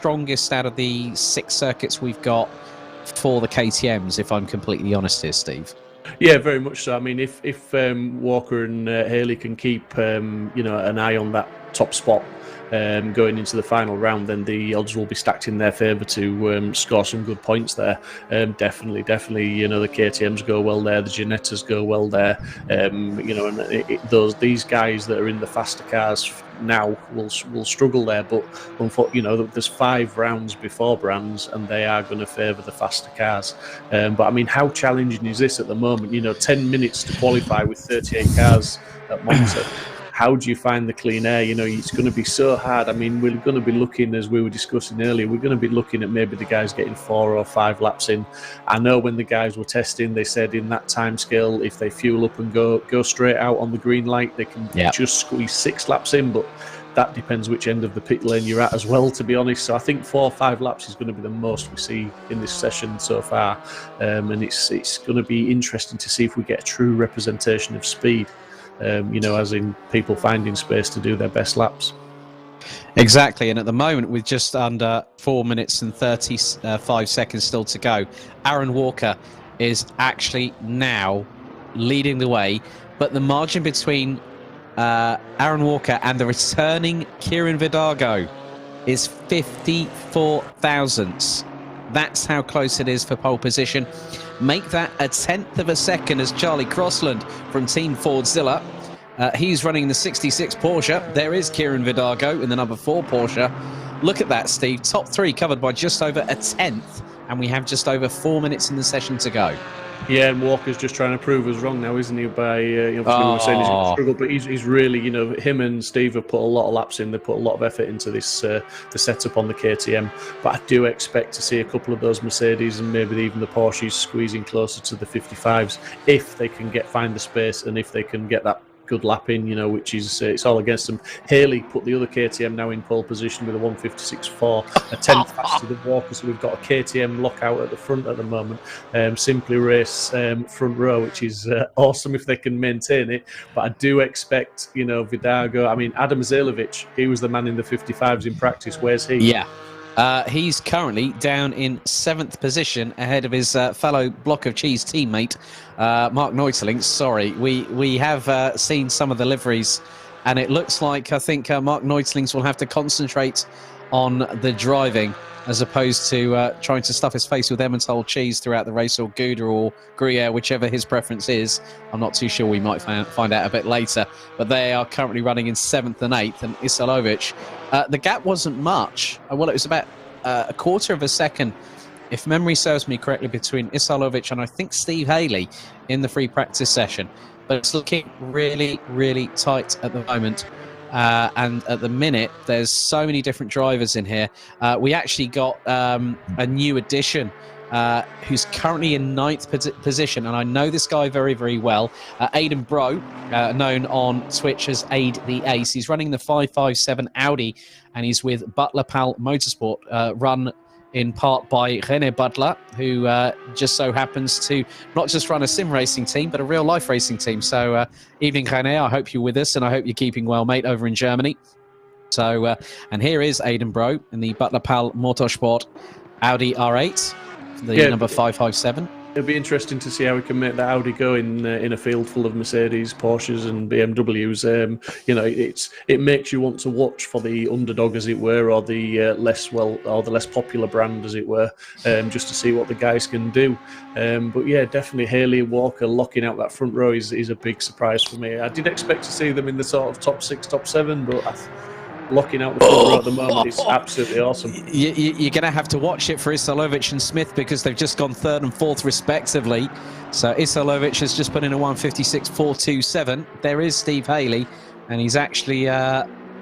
strongest out of the 6 circuits we've got for the KTMs, if I'm completely honest here, Steve. Yeah, very much so. I mean, if Walker and Haley can keep an eye on that top spot going into the final round, then the odds will be stacked in their favour to score some good points there. Definitely, the KTMs go well there, the Ginettas go well there. These guys that are in the faster cars now will struggle there, but there's 5 rounds before Brands, and they are going to favour the faster cars. But I mean, how challenging is this at the moment? 10 minutes to qualify with 38 cars at Monza. How do you find the clean air? It's going to be so hard. I mean, we're going to be looking, as we were discussing earlier, we're going to be looking at maybe the guys getting 4 or 5 laps in. I know when the guys were testing, they said in that time scale, if they fuel up and go straight out on the green light, they can just squeeze 6 laps in, but that depends which end of the pit lane you're at as well, to be honest. So I think 4 or 5 laps is going to be the most we see in this session so far. And it's going to be interesting to see if we get a true representation of speed. As in people finding space to do their best laps. Exactly, and at the moment, with just under 4 minutes and 35 seconds still to go, Aaron Walker is actually now leading the way, but the margin between Aaron Walker and the returning Kieran Vidago is 54 thousandths. That's how close it is for pole position. Make that a 1/10 of a second as Charlie Crossland from Team Fordzilla. He's running the 66 Porsche. There is Kieran Vidago in the number 4 Porsche. Look at that, Steve. Top 3 covered by just over a 1/10, and we have just over 4 minutes in the session to go. Yeah, and Walker's just trying to prove us wrong now, isn't he? By we were saying he's going to struggle, but he's really, him and Steve have put a lot of laps in. They put a lot of effort into this the setup on the KTM. But I do expect to see a couple of those Mercedes and maybe even the Porsches squeezing closer to the 55s if they can find the space and if they can get that good lap in, which is it's all against them. Haley put the other KTM now in pole position with a 156.4, a 10th faster than Walker, so we've got a KTM lockout at the front at the moment. Simply Race front row, which is awesome if they can maintain it. But I do expect, Vidago. I mean, Adam Zalovic, he was the man in the 55s in practice. Where's he? Yeah. He's currently down in 7th position ahead of his fellow block of cheese teammate, Mark Neutling. Sorry, we have seen some of the liveries, and it looks like I think Mark Neutlings will have to concentrate on the driving as opposed to trying to stuff his face with Emmental cheese throughout the race, or Gouda or Gruyere, whichever his preference is. I'm not too sure. We might find out a bit later. But they are currently running in 7th and 8th, and Isalovic, the gap wasn't much. Well, it was about a quarter of a second, if memory serves me correctly, between Isalovic and I think Steve Haley in the free practice session. But it's looking really, really tight at the moment. And at the minute, there's so many different drivers in here. We actually got a new addition who's currently in 9th position, and I know this guy very, very well. Aidan Bro, known on Twitch as Aid the Ace. He's running the 557 Audi, and he's with Butler Pal Motorsport, run in part by René Butler, who just so happens to not just run a sim racing team, but a real life racing team. So evening, René, I hope you're with us, and I hope you're keeping well, mate, over in Germany. So, and here is Aidan Bro in the Butler Pal Motorsport Audi R8, the number 557. It'll be interesting to see how we can make that Audi go in a field full of Mercedes, Porsches, and BMWs. It makes you want to watch for the underdog, as it were, or the less popular brand, as it were, just to see what the guys can do. But yeah, definitely Haley and Walker locking out that front row is a big surprise for me. I did expect to see them in the sort of top 6, top 7, but locking out the front row at the moment is absolutely awesome. You're going to have to watch it for Isalovic and Smith, because they've just gone 3rd and 4th respectively. So Isalovic has just put in a 156.427. There is Steve Haley, and he's actually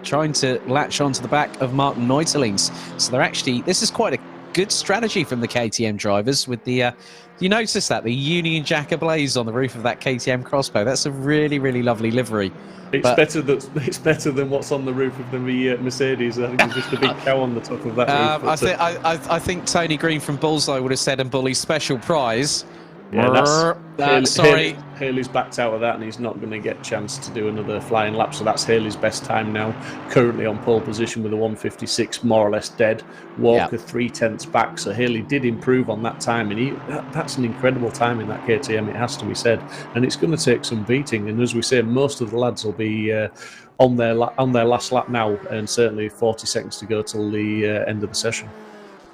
trying to latch onto the back of Mark Neutelings. So they're actually, this is quite a good strategy from the KTM drivers with the you notice that the Union Jack ablaze on the roof of that KTM Crossbow. That's a really, really lovely livery. It's better than what's on the roof of the Mercedes. I think there's just a big cow on the top of that roof. I think Tony Green from Bullseye would have said, and Bully's special prize Yeah, sorry. Haley's backed out of that, and he's not going to get a chance to do another flying lap. So that's Haley's best time now. Currently on pole position with a 1:56, more or less dead. Walker 3/10 back. So Haley did improve on that time, and that's an incredible time in that KTM. It has to be said, and it's going to take some beating. And as we say, most of the lads will be on their last lap now, and certainly 40 seconds to go till the end of the session.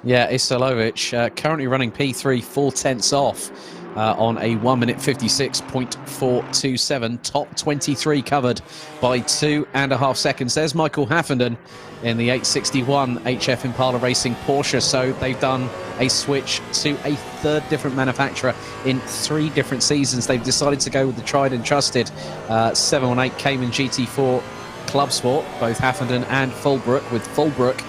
Yeah, Isalovic currently running P3, 4/10 off on a 1:56.427. Top 23 covered by 2.5 seconds. There's Michael Haffenden in the 861 HF Impala Racing Porsche. So they've done a switch to a third different manufacturer in 3 different seasons. They've decided to go with the tried and trusted 718 Cayman GT4 Club Sport, both Haffenden and Fulbrook, with Fulbrook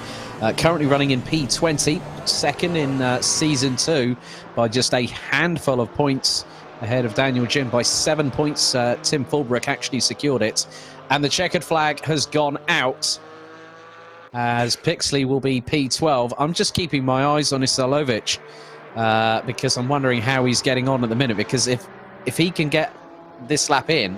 currently running in P20, second in Season 2 by just a handful of points ahead of Daniel Jim by 7 points. Tim Fulbrook actually secured it. And the checkered flag has gone out as Pixley will be P12. I'm just keeping my eyes on Isalovic because I'm wondering how he's getting on at the minute, because if he can get this lap in,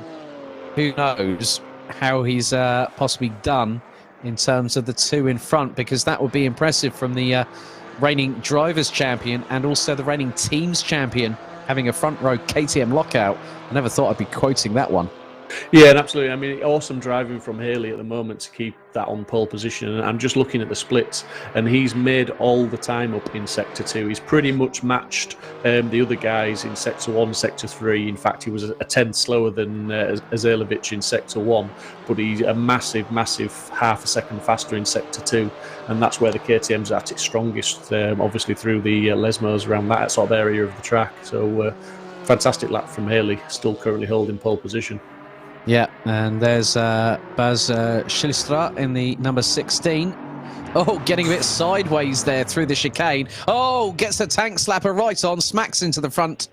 who knows how he's possibly done in terms of the 2 in front, because that would be impressive from the reigning drivers champion and also the reigning teams champion having a front row KTM lockout. I never thought I'd be quoting that one. Yeah, and absolutely. I mean, awesome driving from Haley at the moment to keep that on pole position. And I'm just looking at the splits, and he's made all the time up in Sector 2. He's pretty much matched the other guys in Sector 1, Sector 3. In fact, he was a tenth slower than Azalovic in Sector 1, but he's a massive half a second faster in Sector 2. And that's where the KTM's at its strongest, obviously through the Lesmos around that sort of area of the track. So fantastic lap from Haley, still currently holding pole position. Yeah, and there's Baz Schilistra in the number 16. Oh, getting a bit sideways there through the chicane. Oh, gets the tank slapper right on, smacks into the front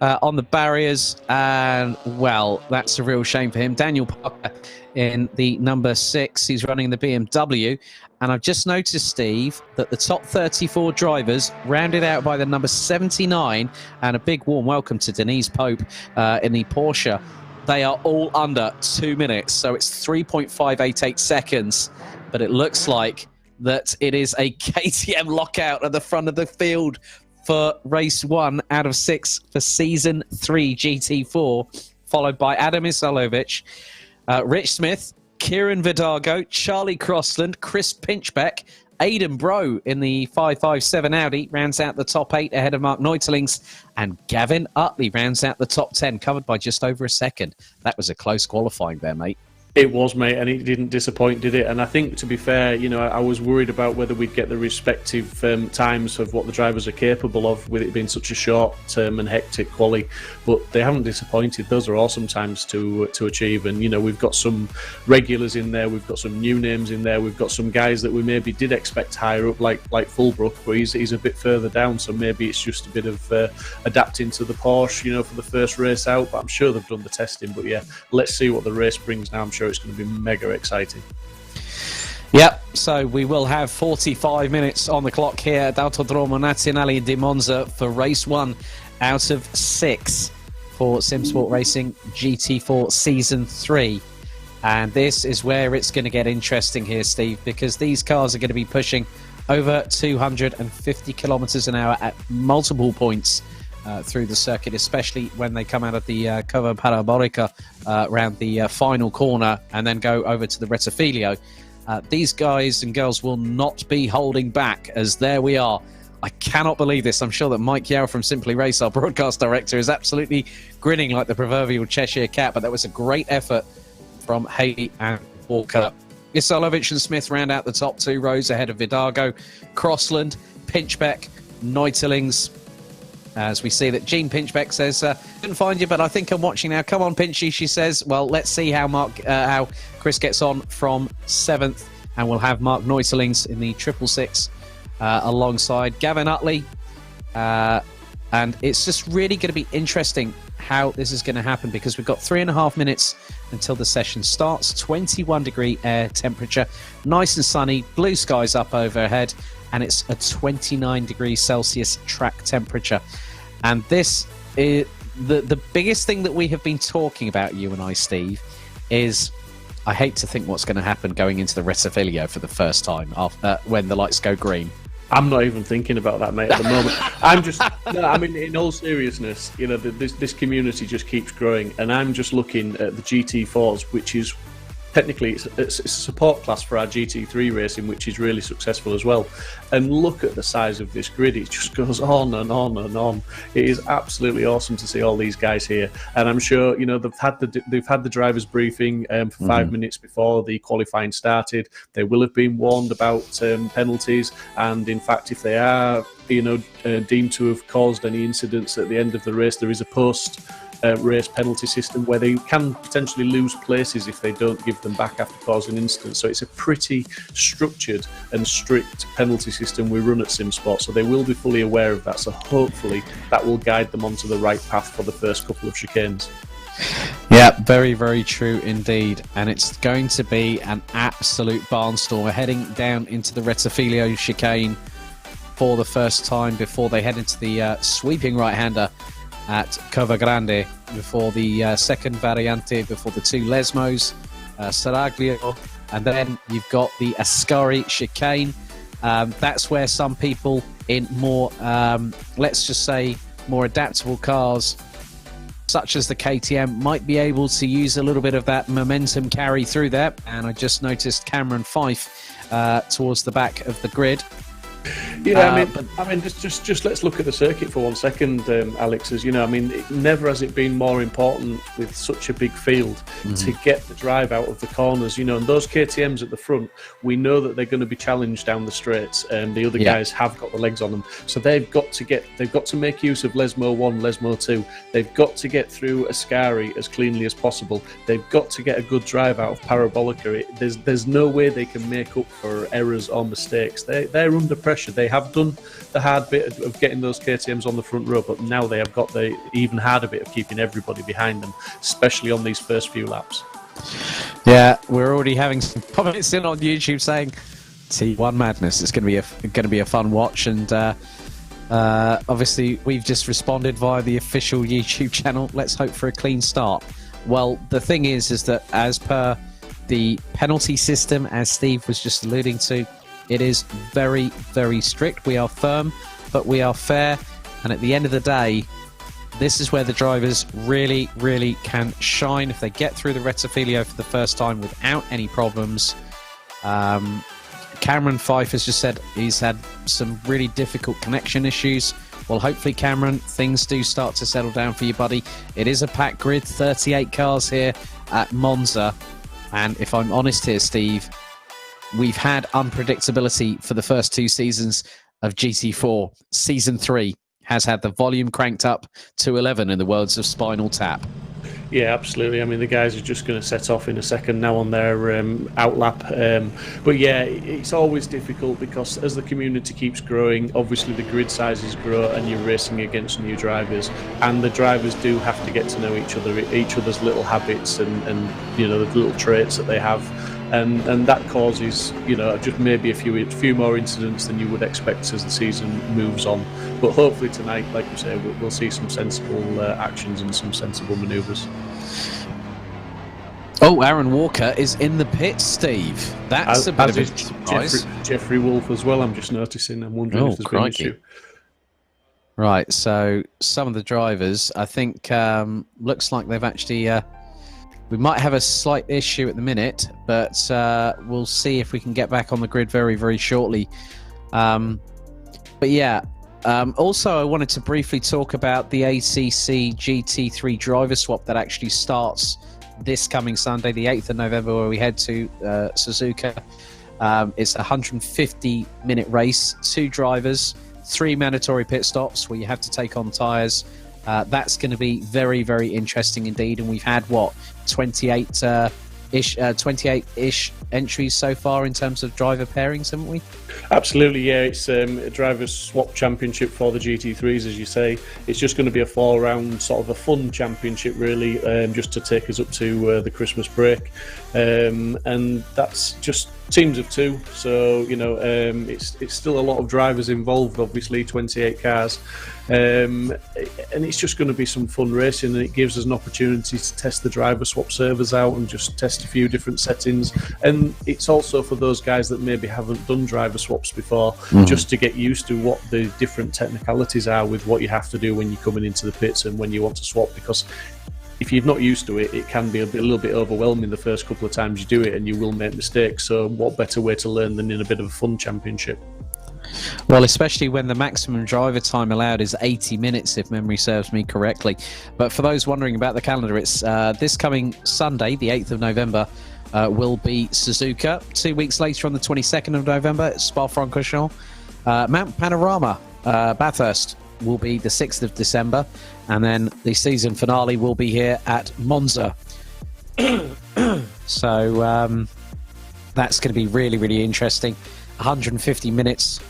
on the barriers. And, well, that's a real shame for him. Daniel Parker in the number 6. He's running the BMW. And I've just noticed, Steve, that the top 34 drivers, rounded out by the number 79, and a big warm welcome to Denise Pope in the Porsche. They are all under 2 minutes, so it's 3.588 seconds. But it looks like that it is a KTM lockout at the front of the field for race 1 out of 6 for Season 3 GT4, followed by Adam Isalovic, Rich Smith, Kieran Vidago, Charlie Crossland, Chris Pinchbeck, Aidan Bro in the 557 Audi rounds out the top 8 ahead of Mark Neutelings, and Gavin Utley rounds out the top 10, covered by just over a second. That was a close qualifying there, mate. It was, mate, and it didn't disappoint, did it? And I think, to be fair, you know, I was worried about whether we'd get the respective times of what the drivers are capable of, with it being such a short term and hectic quali. But they haven't disappointed. Those are awesome times to achieve. And, you know, we've got some regulars in there, we've got some new names in there, we've got some guys that we maybe did expect higher up, like Fulbrook, but he's a bit further down. So maybe it's just a bit of adapting to the Porsche, you know, for the first race out. But I'm sure they've done the testing. But yeah, let's see what the race brings now. I'm sure it's going to be mega exciting. Yep, so we will have 45 minutes on the clock here at Autodromo Nazionale di Monza for race 1 out of 6 for Simsport Racing GT4 Season 3. And this is where it's going to get interesting here, Steve, because these cars are going to be pushing over 250 kilometers an hour at multiple points through the circuit, especially when they come out of the Curva Parabolica around the final corner and then go over to the Rettifilio. These guys and girls will not be holding back, as there we are. I cannot believe this. I'm sure that Mike Yao from Simply Race, our broadcast director, is absolutely grinning like the proverbial Cheshire cat, but that was a great effort from Haley and Walker. Isalovic and Smith round out the top 2 rows ahead of Vidago, Crossland, Pinchbeck, Neutelings. As we see that Jean Pinchbeck says, couldn't find you, but I think I'm watching now. Come on, Pinchy, she says. Well, let's see how Chris gets on from 7th, and we'll have Mark Neutelings in the 666 alongside Gavin Utley. And it's just really going to be interesting how this is going to happen, because we've got 3.5 minutes until the session starts. 21-degree air temperature, nice and sunny, blue skies up overhead, and it's a 29 degrees Celsius track temperature. And this the biggest thing that we have been talking about, you and I, Steve, is I hate to think what's going to happen going into the Rettifiglio for the first time after, when the lights go green. I'm not even thinking about that, mate, at the moment. I'm just, no, I mean, in all seriousness, you know, this community just keeps growing, and I'm just looking at the GT4s, which is technically it's a support class for our GT3 racing, which is really successful as well. And look at the size of this grid; it just goes on and on and on. It is absolutely awesome to see all these guys here, and I'm sure you know they've had the drivers' briefing for 5 minutes before the qualifying started. They will have been warned about penalties, and in fact, if they are deemed to have caused any incidents at the end of the race, there is a post race penalty system where they can potentially lose places if they don't give them back after causing an incident. So it's a pretty structured and strict penalty system we run at Simsport, so they will be fully aware of that. So hopefully that will guide them onto the right path for the first couple of chicanes. Yeah, very, very true indeed. And it's going to be an absolute barnstorm. We're heading down into the Rettifiglio chicane for the first time before they head into the sweeping right-hander at Cova Grande, before the second variante, before the two Lesmos, Saraglio, and then you've got the Ascari chicane. That's where some people in more, let's just say, more adaptable cars, such as the KTM, might be able to use a little bit of that momentum carry through there. And I just noticed Cameron Fife towards the back of the grid. Yeah, I mean, just let's look at the circuit for 1 second, Alex. As you know, I mean, never has it been more important with such a big field to get the drive out of the corners. You know, and those KTMs at the front, we know that they're going to be challenged down the straights, and the other guys have got the legs on them. So they've got to make use of Lesmo 1, Lesmo 2. They've got to get through Ascari as cleanly as possible. They've got to get a good drive out of Parabolica. There's no way they can make up for errors or mistakes. They're under pressure. They have done the hard bit of getting those KTMs on the front row, but now they have got the even harder bit of keeping everybody behind them, especially on these first few laps. Yeah, we're already having some comments in on YouTube saying T1 madness. It's going to be a fun watch, and obviously we've just responded via the official YouTube channel. Let's hope for a clean start. Well, the thing is that as per the penalty system, as Steve was just alluding to, it is very, very strict. We are firm, but we are fair. And at the end of the day, this is where the drivers really, really can shine. If they get through the Rettifiglio for the first time without any problems. Cameron Fife has just said he's had some really difficult connection issues. Well, hopefully, Cameron, things do start to settle down for you, buddy. It is a packed grid, 38 cars here at Monza. And if I'm honest here, Steve, we've had unpredictability for the first 2 seasons of GT4. Season 3 has had the volume cranked up to 11 in the words of Spinal Tap. Yeah, absolutely. I mean, the guys are just going to set off in a second now on their outlap. But yeah, it's always difficult because as the community keeps growing, obviously the grid sizes grow and you're racing against new drivers. And the drivers do have to get to know each other's little habits and you know, the little traits that they have. And that causes, you know, just maybe a few more incidents than you would expect as the season moves on. But hopefully tonight, like you say, we'll see some sensible actions and some sensible manoeuvres. Oh, Aaron Walker is in the pits, Steve. That's a bit of a surprise. Jeffrey Wolf as well, I'm just noticing. I'm wondering if there's been an issue. Right, so some of the drivers, I think, looks like they've actually... we might have a slight issue at the minute, but we'll see if we can get back on the grid very, very shortly. But yeah, also I wanted to briefly talk about the ACC GT3 driver swap that actually starts this coming Sunday, the 8th of November, where we head to Suzuka. It's a 150-minute race, 2 drivers, 3 mandatory pit stops where you have to take on tyres. That's going to be very, very interesting indeed. And we've had, 28-ish entries so far in terms of driver pairings, haven't we? Absolutely, yeah. It's a driver's swap championship for the GT3s, as you say. It's just going to be a 4-round sort of a fun championship, really, just to take us up to the Christmas break. And that's just teams of 2. So, it's still a lot of drivers involved, obviously, 28 cars. And it's just going to be some fun racing, and it gives us an opportunity to test the driver swap servers out and just test a few different settings. And it's also for those guys that maybe haven't done driver swaps before, just to get used to what the different technicalities are with what you have to do when you're coming into the pits and when you want to swap, because if you're not used to it, it can be a little bit overwhelming the first couple of times you do it, and you will make mistakes. So what better way to learn than in a bit of a fun championship? Well, especially when the maximum driver time allowed is 80 minutes, if memory serves me correctly. But for those wondering about the calendar, it's this coming Sunday, the 8th of November, will be Suzuka. 2 weeks later, on the 22nd of November, it's Spa-Francorchamps. Mount Panorama, Bathurst, will be the 6th of December. And then the season finale will be here at Monza. So that's going to be really, really interesting. 150 minutes.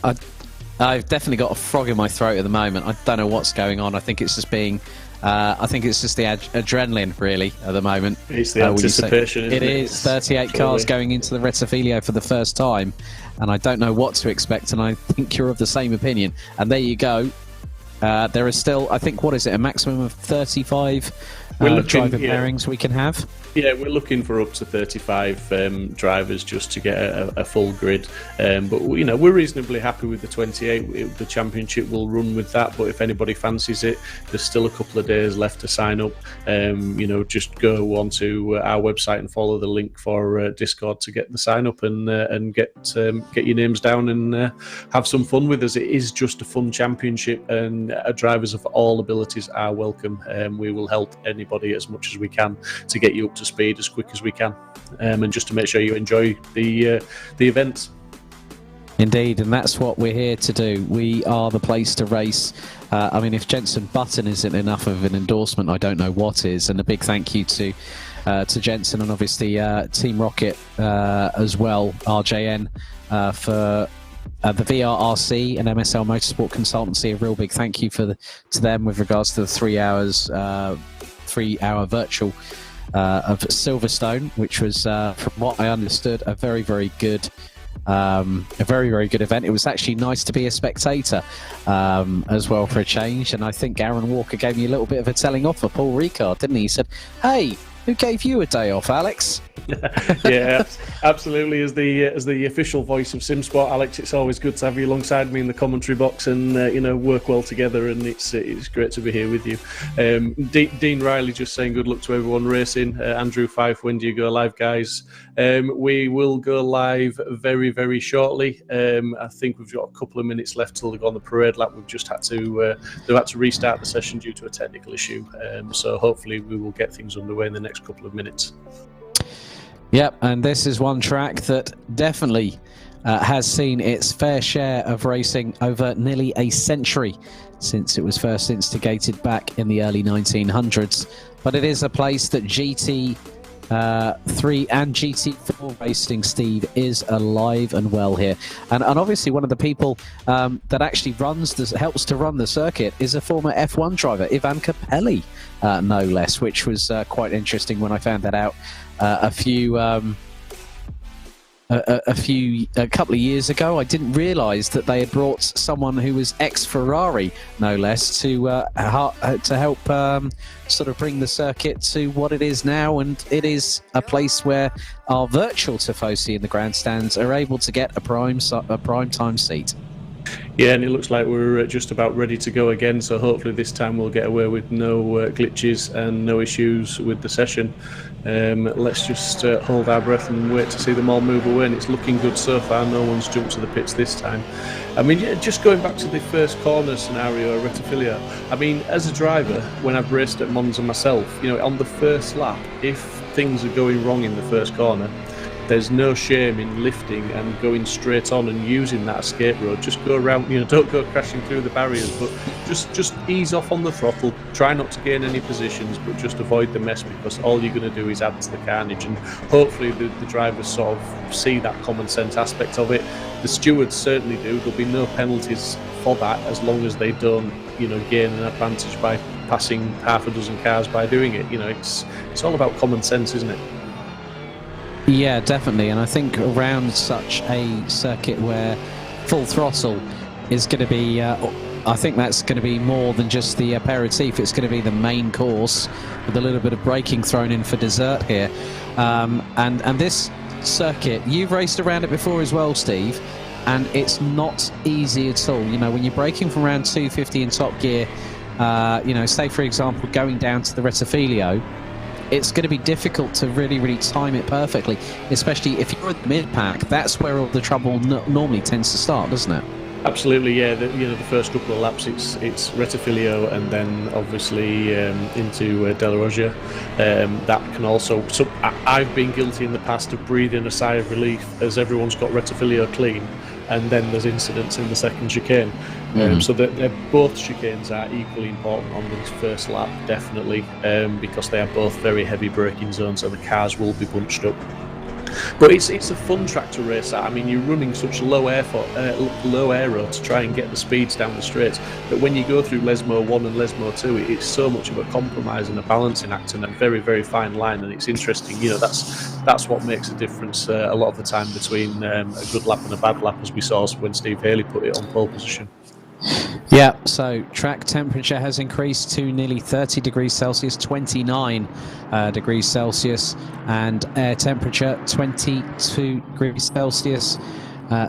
I've definitely got a frog in my throat at the moment. I don't know what's going on. I think it's just being... I think it's just the adrenaline, really, at the moment. It's the anticipation, isn't it? It is 38 cars going into the Rettifilio for the first time, and I don't know what to expect, and I think you're of the same opinion. And there you go. There is still, I think, what is it, a maximum of 35 driver pairings we can have? Yeah, we're looking for up to 35 drivers just to get a full grid. But, we're reasonably happy with the 28. The championship will run with that. But if anybody fancies it, there's still a couple of days left to sign up. Just go onto our website and follow the link for Discord to get the sign up and get your names down and have some fun with us. It is just a fun championship, and drivers of all abilities are welcome. We will help anybody as much as we can to get you up to speed as quick as we can, and just to make sure you enjoy the events. Indeed, and that's what we're here to do. We are the place to race. If Jensen Button isn't enough of an endorsement, I don't know what is. And a big thank you to Jensen, and obviously Team Rocket as well, RJN, for the VRRC and MSL Motorsport Consultancy. A real big thank you to them with regards to the 3 hours, 3-hour virtual of Silverstone, which was, from what I understood, a very, very good event. It was actually nice to be a spectator as well, for a change. And I think Aaron Walker gave me a little bit of a telling off for Paul Ricard, didn't he? He said, "Hey, who gave you a day off, Alex?" Yeah, absolutely. As the official voice of Simsport, Alex, it's always good to have you alongside me in the commentary box and work well together. And it's great to be here with you. Dean Riley just saying good luck to everyone racing. Andrew Fife, when do you go live, guys? We will go live very, very shortly. I think we've got a couple of minutes left till they go on the parade lap. We've just had to restart the session due to a technical issue. So hopefully we will get things underway in the next couple of minutes. Yep, and this is one track that definitely has seen its fair share of racing over nearly a century since it was first instigated back in the early 1900s. But it is a place that GT3 and GT4 racing, Steve, is alive and well here. And obviously one of the people that actually helps to run the circuit is a former F1 driver, Ivan Capelli, no less, which was quite interesting when I found that out a couple of years ago. I didn't realise that they had brought someone who was ex-Ferrari, no less, to help sort of bring the circuit to what it is now. And it is a place where our virtual Tifosi in the grandstands are able to get a prime time seat. Yeah, and it looks like we're just about ready to go again, so hopefully this time we'll get away with no glitches and no issues with the session. Let's just hold our breath and wait to see them all move away, and it's looking good so far. No one's jumped to the pits this time. I mean, just going back to the first corner scenario at Rettifilio, I mean, as a driver, when I've raced at Monza myself, on the first lap, if things are going wrong in the first corner, there's no shame in lifting and going straight on and using that escape road. Just go around, don't go crashing through the barriers, but just ease off on the throttle. Try not to gain any positions, but just avoid the mess, because all you're going to do is add to the carnage. And hopefully the drivers sort of see that common sense aspect of it. The stewards certainly do. There'll be no penalties for that as long as they don't, gain an advantage by passing half a dozen cars by doing it. It's all about common sense, isn't it? Yeah, definitely. And I think around such a circuit where full throttle is going to be, I think that's going to be more than just the aperitif. It's going to be the main course with a little bit of braking thrown in for dessert here. And this circuit, you've raced around it before as well, Steve, and it's not easy at all. When you're braking from around 250 in top gear, say for example going down to the Rettifilio, it's going to be difficult to really time it perfectly, especially if you're in the mid-pack. That's where all the trouble normally tends to start, doesn't it? Absolutely, yeah. The first couple of laps, it's Rettifilio, and then obviously into Della Roggia. That can also. So I've been guilty in the past of breathing a sigh of relief as everyone's got Rettifilio clean, and then there's incidents in the second chicane. So they're both chicanes are equally important on this first lap, definitely, because they are both very heavy braking zones, and the cars will be bunched up. But it's a fun track to race at. I mean, you're running such low aero to try and get the speeds down the straights that when you go through Lesmo 1 and Lesmo 2, it's so much of a compromise and a balancing act and a very, very fine line. And it's interesting, that's what makes a difference a lot of the time between a good lap and a bad lap, as we saw when Steve Haley put it on pole position. Yeah, so track temperature has increased to nearly 30 degrees Celsius, 29 degrees Celsius, and air temperature 22 degrees Celsius.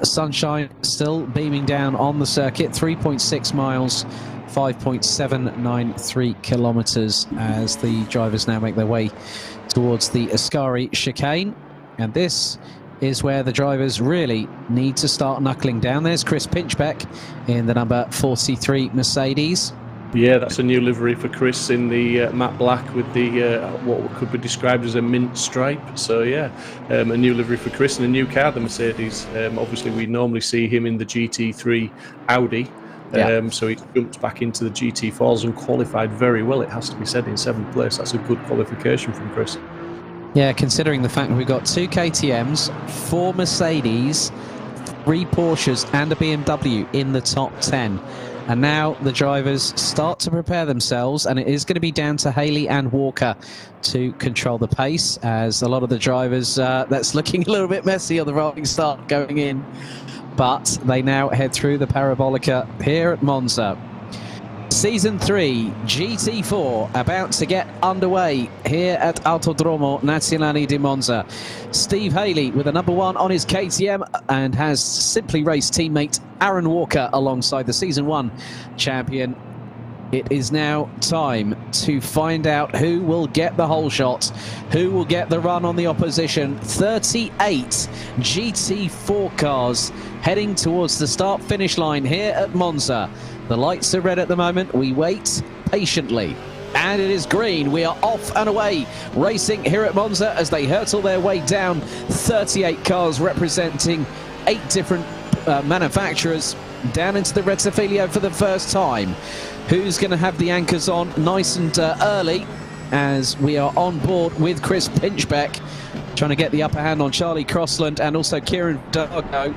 Sunshine still beaming down on the circuit, 3.6 miles, 5.793 kilometres as the drivers now make their way towards the Ascari chicane. And this is where the drivers really need to start knuckling down. There's Chris Pinchbeck in the number 43 Mercedes. Yeah, that's a new livery for Chris in the matte black with the what could be described as a mint stripe. So yeah, a new livery for Chris and a new car, the Mercedes. Obviously, we normally see him in the GT3 Audi. So he jumped back into the GT4s and qualified very well, it has to be said, in 7th place. That's a good qualification from Chris. Yeah, considering the fact we've got 2 KTMs, 4 Mercedes, 3 Porsches and a BMW in the top 10. And now the drivers start to prepare themselves, and it is going to be down to Haley and Walker to control the pace, as a lot of the drivers, that's looking a little bit messy on the rolling start going in. But they now head through the Parabolica here at Monza. Season 3 GT4 about to get underway here at Autodromo Nazionale di Monza. Steve Haley with a number 1 on his KTM and has Simply Race teammate Aaron Walker alongside the Season 1 champion. It is now time to find out who will get the whole shot, who will get the run on the opposition. 38 GT4 cars heading towards the start-finish line here at Monza. The lights are red at the moment. We wait patiently. And it is green. We are off and away, racing here at Monza as they hurtle their way down. 38 cars representing 8 different manufacturers down into the Rettifilio for the first time. Who's going to have the anchors on nice and early, as we are on board with Chris Pinchbeck trying to get the upper hand on Charlie Crossland and also Kieran Dargo.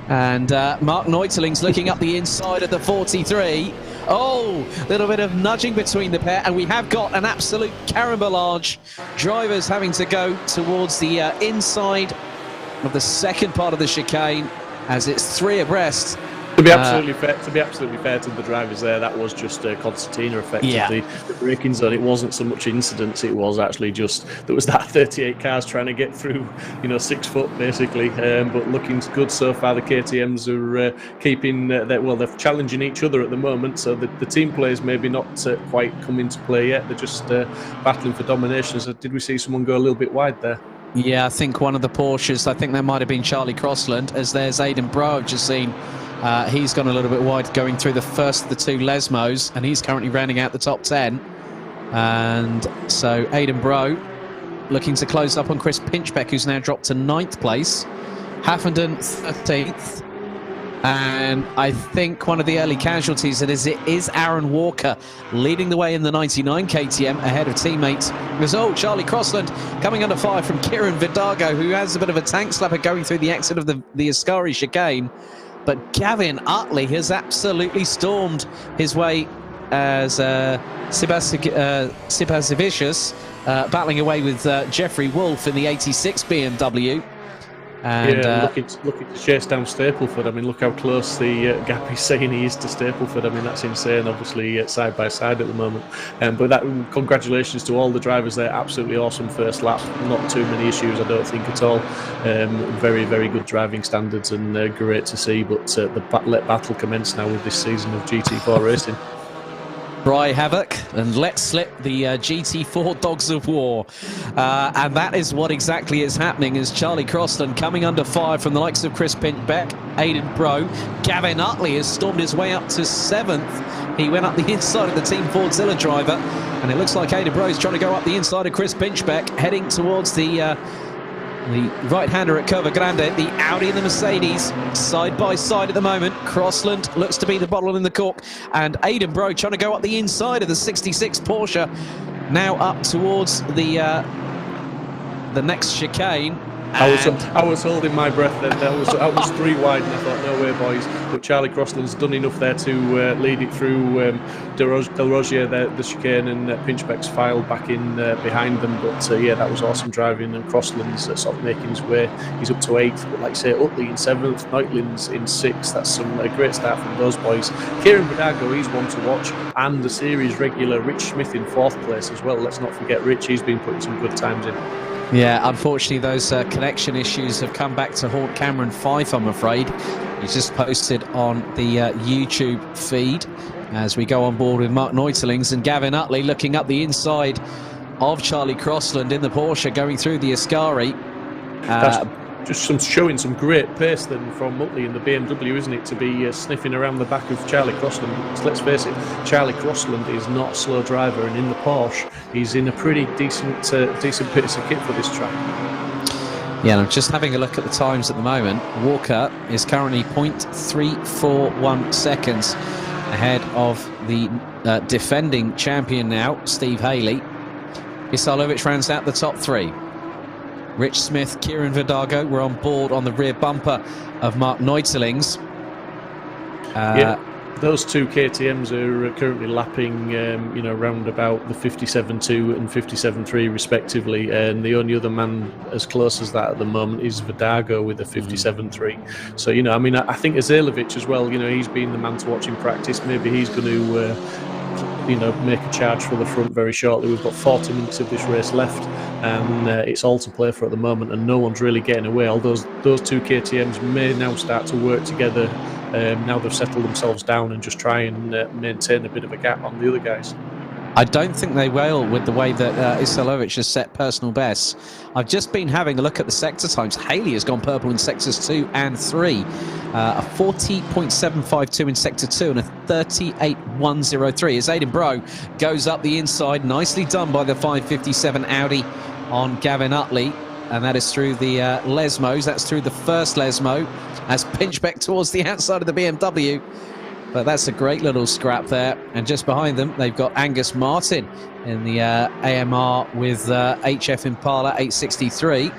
And Mark Neuteling's looking up the inside of the 43. Oh, a little bit of nudging between the pair, and we have got an absolute carambolage. Drivers having to go towards the inside of the second part of the chicane, as it's 3 abreast. To be absolutely fair to the drivers there, that was just a concertina effect of the braking zone. It wasn't so much incidents, it was actually just there was that 38 cars trying to get through, 6 foot basically. But looking good so far. The KTMs are keeping they're challenging each other at the moment. So the team players maybe not quite come into play yet. They're just battling for domination. So did we see someone go a little bit wide there? Yeah, I think one of the Porsches, I think that might have been Charlie Crossland, as there's Aidan Bro, I've just seen. He's gone a little bit wide going through the first of the 2 Lesmos, and he's currently rounding out the top 10. And so Aidan Bro looking to close up on Chris Pinchbeck, who's now dropped to 9th place. Haffenden 13th. And I think one of the early casualties is Aaron Walker leading the way in the 99 KTM ahead of teammate Charlie Crossland coming under fire from Kieran Vidago, who has a bit of a tank slapper going through the exit of the Ascari chicane. But Gavin Utley has absolutely stormed his way as Sibasivicius battling away with Jeffrey Wolf in the 86 BMW. And looking to chase down Stapleford. I mean, look how close the gap he's saying he is to Stapleford. I mean, that's insane, obviously, side by side at the moment. But congratulations to all the drivers there. Absolutely awesome first lap. Not too many issues, I don't think, at all. Very, very good driving standards and great to see. But let battle commence now with this season of GT4 racing. Bry Havoc and let slip the GT4 Dogs of War. And that is what exactly is happening, as Charlie Crossland coming under fire from the likes of Chris Pinchbeck, Aidan Bro. Gavin Utley has stormed his way up to 7th. He went up the inside of the Team Fordzilla driver, and it looks like Aidan Bro is trying to go up the inside of Chris Pinchbeck, heading towards the right-hander at Curva Grande. The Audi and the Mercedes side by side at the moment. Crossland looks to be the bottle in the cork, and Aidan Bro trying to go up the inside of the 66 Porsche, now up towards the next chicane. I was holding my breath then. I was 3 wide, and I thought, no way, boys. But Charlie Crossland's done enough there to lead it through Del Rogier, the chicane, and Pinchbeck's filed back in behind them. But yeah, that was awesome driving, and Crossland's sort of making his way. He's up to 8th, but like I say, Utley in 7th, Neutlin's in 6th. That's a great start from those boys. Kieran Vidago, he's one to watch, and the series regular Rich Smith in 4th place as well. Let's not forget Rich, he's been putting some good times in. Yeah, unfortunately, those connection issues have come back to haunt Cameron Fife, I'm afraid. He's just posted on the YouTube feed as we go on board with Mark Neutelings, and Gavin Utley looking up the inside of Charlie Crossland in the Porsche, going through the Ascari. Just showing some great pace then from Utley in the BMW, isn't it, to be sniffing around the back of Charlie Crossland. So let's face it, Charlie Crossland is not a slow driver, and in the Porsche, he's in a pretty decent bit of kit for this track. Yeah, and I'm just having a look at the times at the moment. Walker is currently 0.341 seconds ahead of the defending champion now, Steve Haley. Isalovic rounds out the top 3. Rich Smith, Kieran Vidago were on board on the rear bumper of Mark Neutelings. Yeah, those 2 KTMs are currently lapping, round about the 57.2 and 57.3 respectively, and the only other man as close as that at the moment is Vidago with a 57.3. So, I think Azalovic as well, he's been the man to watch in practice. Maybe he's going to make a charge for the front very shortly. We've got 40 minutes of this race left, and it's all to play for at the moment, and no one's really getting away. Although those 2 KTMs may now start to work together now they've settled themselves down, and just try and maintain a bit of a gap on the other guys. I don't think they will, with the way that Isalovic has set personal bests. I've just been having a look at the sector times. Haley has gone purple in sectors 2 and 3. A 40.752 in sector 2 and a 38.103 as Aidan Bro goes up the inside. Nicely done by the 557 Audi on Gavin Utley. And that is through the Lesmos. That's through the first Lesmo as Pinchbeck towards the outside of the BMW. But that's a great little scrap there. And just behind them, they've got Angus Martin in the AMR with HF Impala 863.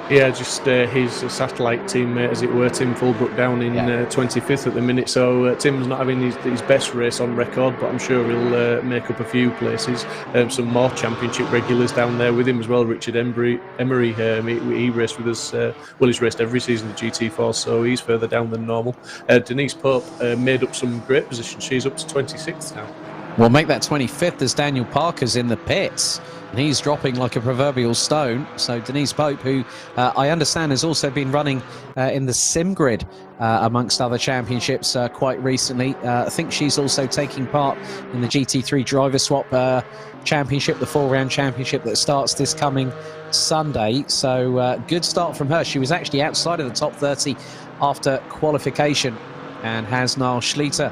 Yeah, just his satellite teammate, as it were, Tim Fulbrook, down in 25th at the minute. So Tim's not having his best race on record, but I'm sure he'll make up a few places. Some more championship regulars down there with him as well. Richard Emery, he raced with us. He's raced every season of GT4, so he's further down than normal. Denise Pope made up some great positions. She's up to 26th now. We'll make that 25th as Daniel Parker's in the pits. And he's dropping like a proverbial stone. So Denise Pope, who I understand has also been running in the SimGrid amongst other championships quite recently. I think she's also taking part in the GT3 Driver Swap Championship, the 4-round championship that starts this coming Sunday. So good start from her. She was actually outside of the top 30 after qualification and has Niall Schlitter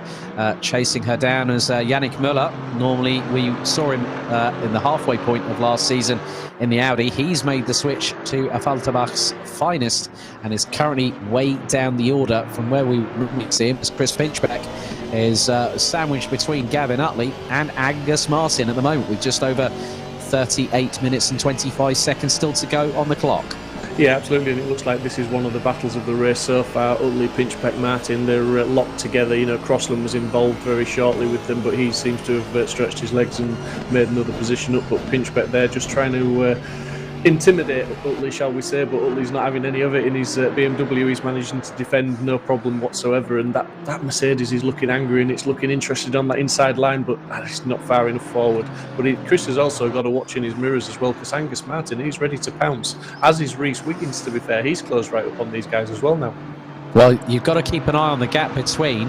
chasing her down as Yannick Muller. Normally we saw him in the halfway point of last season in the Audi. He's made the switch to a Falterbach's finest and is currently way down the order from where we see him, as Chris Pinchbeck is sandwiched between Gavin Utley and Angus Martin at the moment, with just over 38 minutes and 25 seconds still to go on the clock. Yeah, absolutely, and it looks like this is one of the battles of the race so far. Utley, Pinchbeck, Martin, they're locked together. You know, Crossland was involved very shortly with them, but he seems to have stretched his legs and made another position up. But Pinchbeck there just trying to intimidate Utley, shall we say, but Utley's not having any of it in his BMW. He's managing to defend no problem whatsoever, and that Mercedes is looking angry and it's looking interested on that inside line, but it's not far enough forward. But Chris has also got to watch in his mirrors as well, because Angus Martin, he's ready to pounce, as is Rhys Wiggins, to be fair. He's closed right up on these guys as well now. Well, you've got to keep an eye on the gap between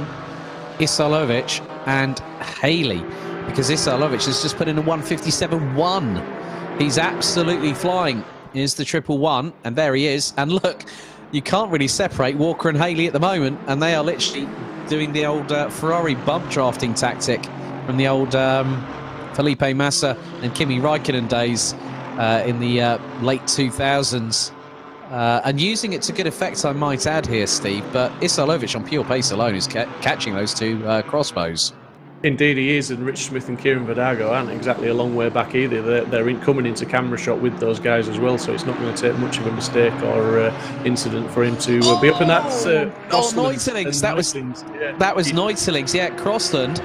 Isalovic and Haley, because Isalovic has just put in a 1:57.1. He's absolutely flying. Here's the 111, and there he is. And look, you can't really separate Walker and Haley at the moment, and they are literally doing the old Ferrari bump drafting tactic from the old Felipe Massa and Kimi Raikkonen days in the late 2000s. And using it to good effect, I might add here, Steve, but Isalovic on pure pace alone is catching those two crossbows. Indeed he is, and Rich Smith and Kieran Vidago aren't exactly a long way back either. They're coming into camera shot with those guys as well, so it's not going to take much of a mistake or incident for him to be up. And that's Neutelings. That was Neutelings. Yeah, Crossland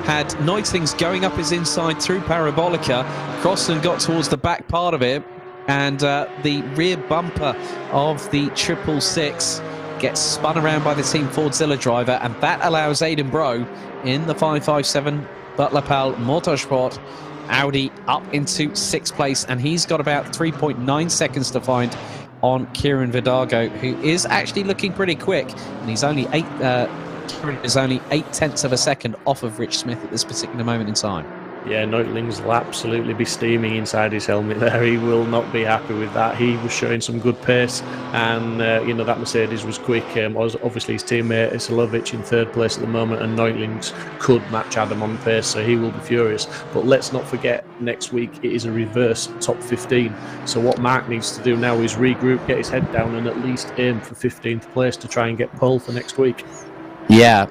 had Neutelings going up his inside through Parabolica. Crossland got towards the back part of it, and the rear bumper of the 666 gets spun around by the Team Fordzilla driver, and that allows Aidan Bro in the 557 Butler Pal Motorsport Audi up into 6th place, and he's got about 3.9 seconds to find on Kieran Vidago, who is actually looking pretty quick, and he's only Kieran is only 0.8 of a second off of Rich Smith at this particular moment in time. Yeah, Neutlings will absolutely be steaming inside his helmet there. He will not be happy with that. He was showing some good pace, and that Mercedes was quick. Obviously his teammate Isalovic in 3rd place at the moment, and Neutlings could match Adam on pace, so he will be furious. But let's not forget, next week it is a reverse top 15. So what Mark needs to do now is regroup, get his head down, and at least aim for 15th place to try and get pole for next week. Yeah,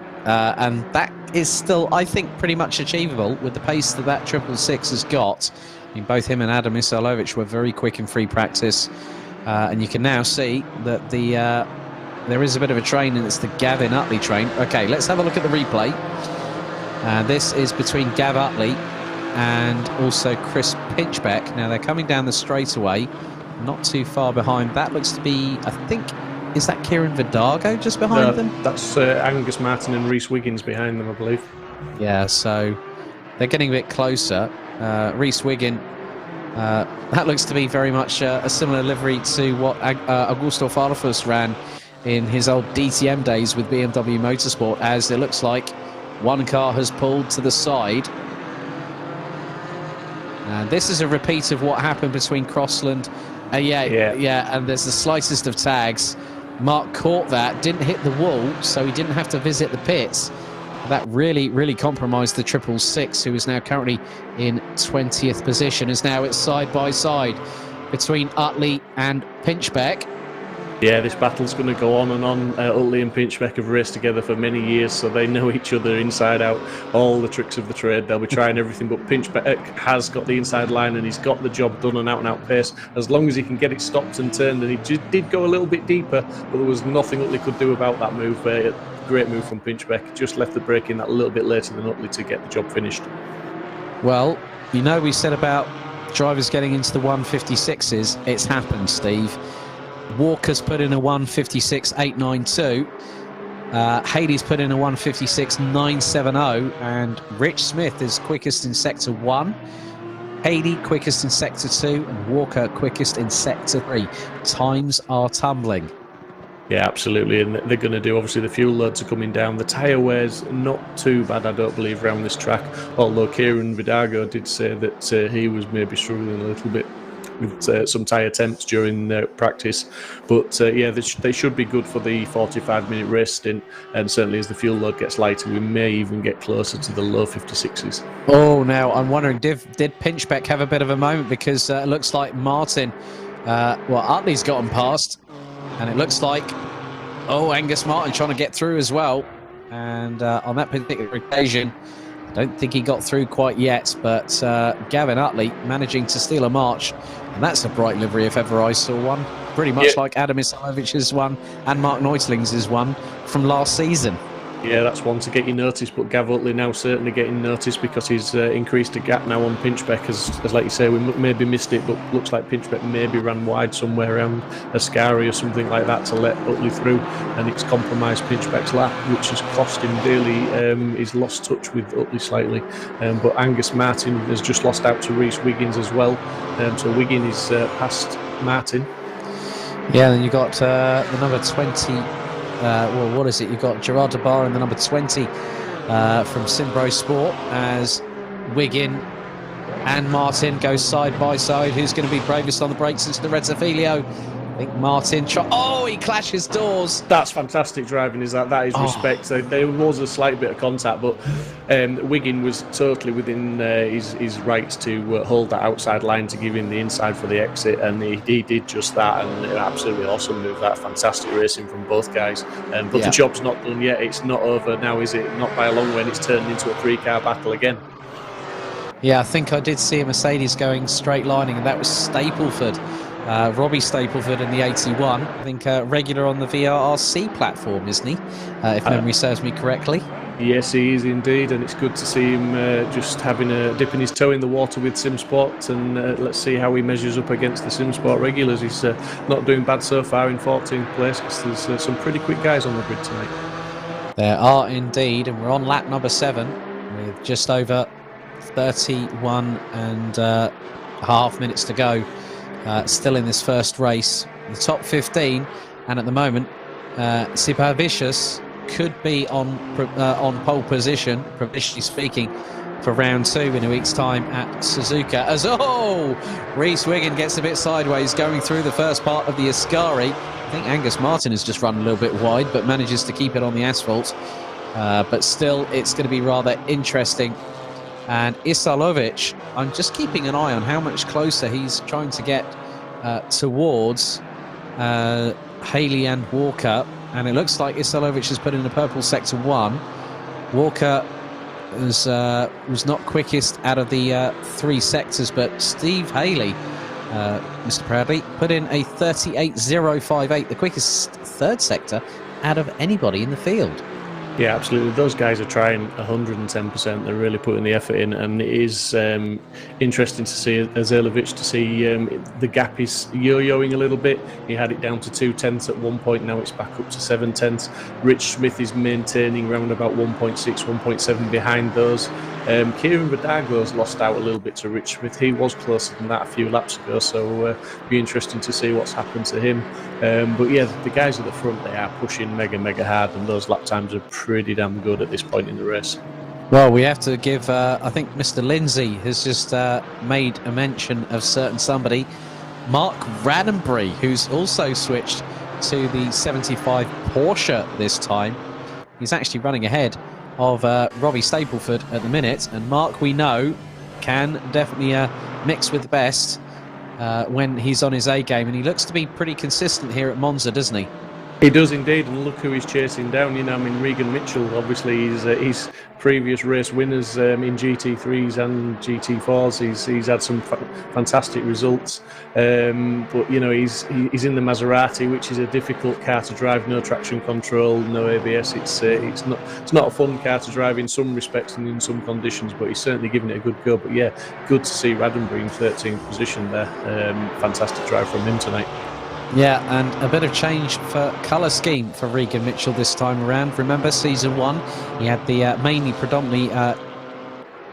and that is still, I think, pretty much achievable with the pace that 666 has got. I mean, both him and Adam Isalovic were very quick in free practice, and you can now see that there is a bit of a train, and it's the Gavin Utley train. Okay, let's have a look at the replay. This is between Gav Utley and also Chris Pinchbeck. Now they're coming down the straightaway, not too far behind. That looks to be, I think, is that Kieran Vidago just behind them? That's Angus Martin and Rhys Wiggins behind them, I believe. Yeah, so they're getting a bit closer. Rhys Wiggins, that looks to be very much a similar livery to what Augusto Farfus ran in his old DTM days with BMW Motorsport, as it looks like one car has pulled to the side. And this is a repeat of what happened between Crossland. Yeah, and there's the slightest of tags. Mark caught that, didn't hit the wall, so he didn't have to visit the pits. That really, really compromised the 666, who is now currently in 20th position, is now it's side by side between Utley and Pinchbeck. Yeah, this battle's going to go on and on. Utley and Pinchbeck have raced together for many years, so they know each other inside out, all the tricks of the trade. They'll be trying everything, but Pinchbeck has got the inside line and he's got the job done on out-and-out pace. As long as he can get it stopped and turned, and he just did go a little bit deeper, but there was nothing Utley could do about that move. Great move from Pinchbeck. Just left the brake in that a little bit later than Utley to get the job finished. Well, you know, we said about drivers getting into the 156s. It's happened, Steve. Walker's put in a 156.892. Haley's put in a 156.970, and Rich Smith is quickest in Sector 1. Haley quickest in Sector 2, and Walker quickest in Sector 3. Times are tumbling. Yeah, absolutely, and they're going to do, obviously the fuel loads are coming down. The tyre wear's not too bad, I don't believe, around this track, although Kieran Vidago did say that he was maybe struggling a little bit with some tyre temps during practice. But yeah, they should be good for the 45-minute race stint, and certainly as the fuel load gets lighter, we may even get closer to the low 56s. Oh, now I'm wondering, did Pinchbeck have a bit of a moment, because it looks like Martin, Utley's gotten past, and it looks like, Angus Martin trying to get through as well. And on that particular occasion, I don't think he got through quite yet, but Gavin Utley managing to steal a march, and that's a bright livery if ever I saw one. Pretty much like Adam Isalovic's one and Mark Neutling's one from last season. Yeah, that's one to get you noticed, but Gav Utley now certainly getting noticed because he's increased the gap now on Pinchbeck, as like you say, we maybe missed it, but looks like Pinchbeck maybe ran wide somewhere around Ascari or something like that to let Utley through, and it's compromised Pinchbeck's lap, which has cost him dearly. He's lost touch with Utley slightly, but Angus Martin has just lost out to Rhys Wiggins as well, so Wiggins is past Martin. Yeah, then you got the number 20. What is it? You've got Gerard de Bar in the number 20 from Simsport as Wiggin and Martin go side by side. Who's going to be bravest on the brakes? It's Lorenzo Filio. I think Martin... he clashes doors. That's fantastic driving, is that? That is respect. So there was a slight bit of contact, but Wiggin was totally within his rights to hold that outside line to give him the inside for the exit, and he did just that, and an absolutely awesome move. That fantastic racing from both guys. But the job's not done yet. It's not over now, is it? Not by a long way, and it's turned into a three-car battle again. Yeah, I think I did see a Mercedes going straight lining, and that was Stapleford. Robbie Stapleford in the 81, I think regular on the VRRC platform, isn't he? If memory serves me correctly. Yes, he is indeed, and it's good to see him just dipping his toe in the water with Simsport, and let's see how he measures up against the Simsport regulars. He's not doing bad so far in 14th place, because there's some pretty quick guys on the grid tonight. There are indeed, and we're on lap number 7 with just over 31 and a half minutes to go. Still in this first race, the top 15, and at the moment, Sipa Vicious could be on pole position, provisionally speaking, for round 2 in a week's time at Suzuka. As Rhys Wiggin gets a bit sideways going through the first part of the Ascari. I think Angus Martin has just run a little bit wide, but manages to keep it on the asphalt. But still, it's going to be rather interesting. And Isalovic, I'm just keeping an eye on how much closer he's trying to get towards Haley and Walker. And it looks like Isalovic has put in a purple sector 1. Walker was not quickest out of the 3 sectors, but Steve Haley, Mr. Proudley, put in a 38.058, the quickest 3rd sector out of anybody in the field. Yeah, absolutely. Those guys are trying 110%. They're really putting the effort in, and it is interesting to see Azalovic, to see the gap is yo-yoing a little bit. He had it down to 2/10 at one point. Now it's back up to 7/10. Rich Smith is maintaining around about 1.6, 1.7 behind those. Kieran Vidago's lost out a little bit to Rich Smith. He was closer than that a few laps ago, so it'll be interesting to see what's happened to him. But yeah, the guys at the front, they are pushing mega hard, and those lap times are pretty damn good at this point in the race. Well, we have to give, I think Mr. Lindsay has just made a mention of certain somebody, Mark Raddenbury, who's also switched to the 75 Porsche this time. He's actually running ahead of Robbie Stapleford at the minute, and Mark, we know, can definitely mix with the best when he's on his A game, and he looks to be pretty consistent here at Monza, doesn't he? He does indeed, and look who he's chasing down. You know, I mean, Regan Mitchell, obviously, he's previous race winners in GT3s and GT4s. He's had some fantastic results, but you know, he's in the Maserati, which is a difficult car to drive. No traction control, no ABS. It's not a fun car to drive in some respects and in some conditions, but he's certainly giving it a good go. But yeah, good to see Raddenbury in 13th position there. Fantastic drive from him tonight. Yeah, and a bit of change for colour scheme for Regan Mitchell this time around. Remember, season 1, he had the predominantly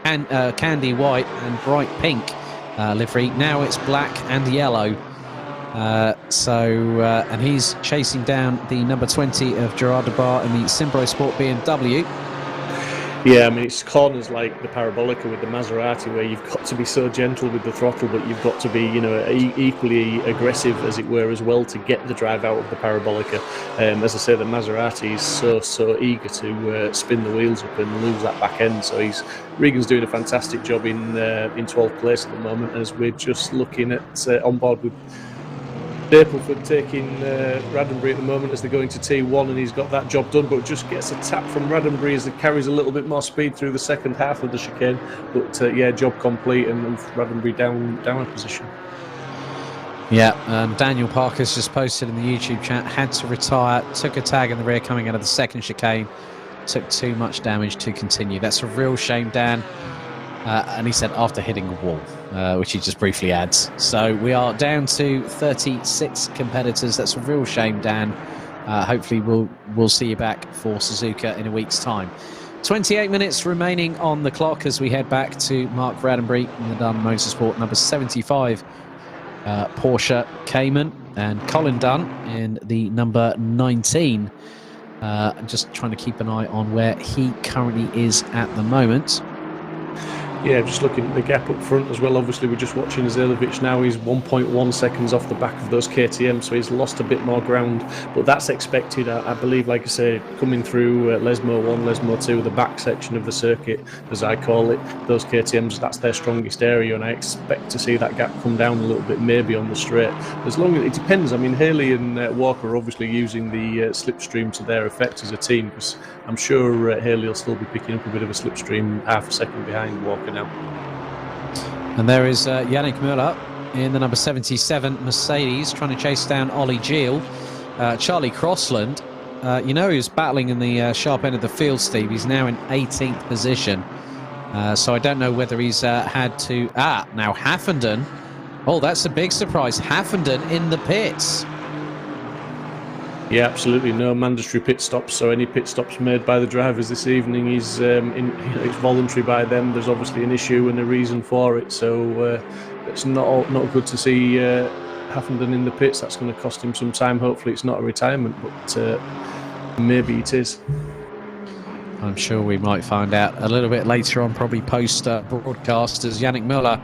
candy white and bright pink livery. Now it's black and yellow. And he's chasing down the number 20 of Gerard de Bar in the Simsport BMW. Yeah, I mean, it's corners like the Parabolica with the Maserati where you've got to be so gentle with the Maserati where you've got to be so gentle with the throttle, but you've got to be, equally aggressive, as it were, as well to get the drive out of the Parabolica. As I say, the Maserati is so eager to spin the wheels up and lose that back end. So Regan's doing a fantastic job in 12th place at the moment, as we're just looking at on board with Stapleford taking Raddenbury at the moment as they go into T1, and he's got that job done, but just gets a tap from Raddenbury as it carries a little bit more speed through the second half of the chicane. But job complete, and Raddenbury down a position. Yeah, Daniel Parker's just posted in the YouTube chat, had to retire, took a tag in the rear coming out of the second chicane, took too much damage to continue. That's a real shame, Dan. And he said after hitting a wall, which he just briefly adds. So we are down to 36 competitors. That's a real shame, Dan. Hopefully we'll see you back for Suzuka in a week's time. 28 minutes remaining on the clock as we head back to Mark Raddenbury in the Dunn Motorsport number 75 Porsche Cayman, and Colin Dunn in the number 19. Just trying to keep an eye on where he currently is at the moment. Yeah, just looking at the gap up front as well. Obviously, we're just watching Azelevic now. He's 1.1 seconds off the back of those KTM, so he's lost a bit more ground. But that's expected, I believe, like I say, coming through Lesmo 1, Lesmo 2, the back section of the circuit, as I call it. Those KTMs, that's their strongest area, and I expect to see that gap come down a little bit, maybe on the straight. As long as it depends. I mean, Haley and Walker are obviously using the slipstream to their effect as a team, because I'm sure Haley will still be picking up a bit of a slipstream half a second behind Walker now. And there is Yannick Müller in the number 77 Mercedes trying to chase down Ollie Geel. Charlie Crossland, he was battling in the sharp end of the field, Steve. He's now in 18th position. So I don't know whether he's had to... now Haffenden. Oh, that's a big surprise. Haffenden in the pits. Yeah, absolutely. No mandatory pit stops. So any pit stops made by the drivers this evening is it's voluntary by them. There's obviously an issue and a reason for it. So it's not good to see Haffenden in the pits. That's going to cost him some time. Hopefully it's not a retirement, but maybe it is. I'm sure we might find out a little bit later on, probably post broadcast, as Yannick Müller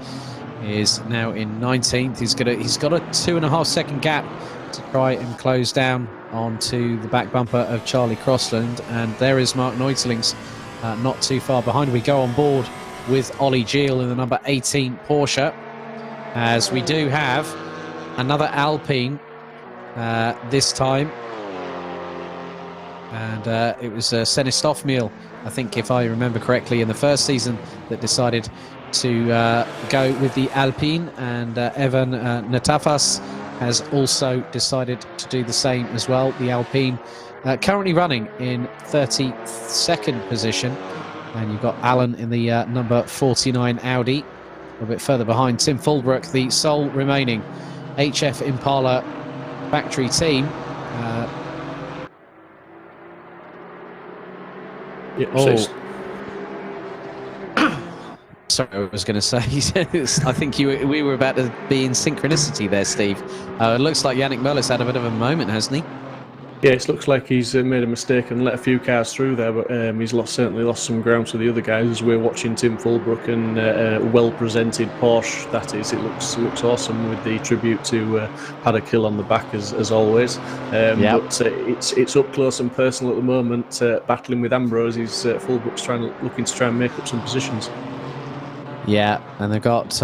is now in 19th. He's got a 2.5 second gap to try and close down onto the back bumper of Charlie Crossland, and there is Mark Neutelings not too far behind. We go on board with Ollie Geel in the number 18 Porsche, as we do have another Alpine this time, and it was Senis Stoffmehl, I think, if I remember correctly, in the first season that decided to go with the Alpine, and Evan Natafas has also decided to do the same as well. The Alpine currently running in 32nd position, and you've got Alan in the number 49 Audi, a little bit further behind. Tim Fulbrook, the sole remaining HF Impala factory team. Sorry, I was going to say, I think we were about to be in synchronicity there, Steve. It looks like Yannick Möller's had a bit of a moment, hasn't he? Yeah, it looks like he's made a mistake and let a few cars through there, but he's certainly lost some ground to the other guys. As we're watching Tim Fulbrook and a well-presented Porsche, that is. It looks awesome with the tribute to Paddock Hill on the back, as always. But it's up close and personal at the moment, battling with Ambrose. Fulbrook's looking to try and make up some positions. Yeah, and they've got,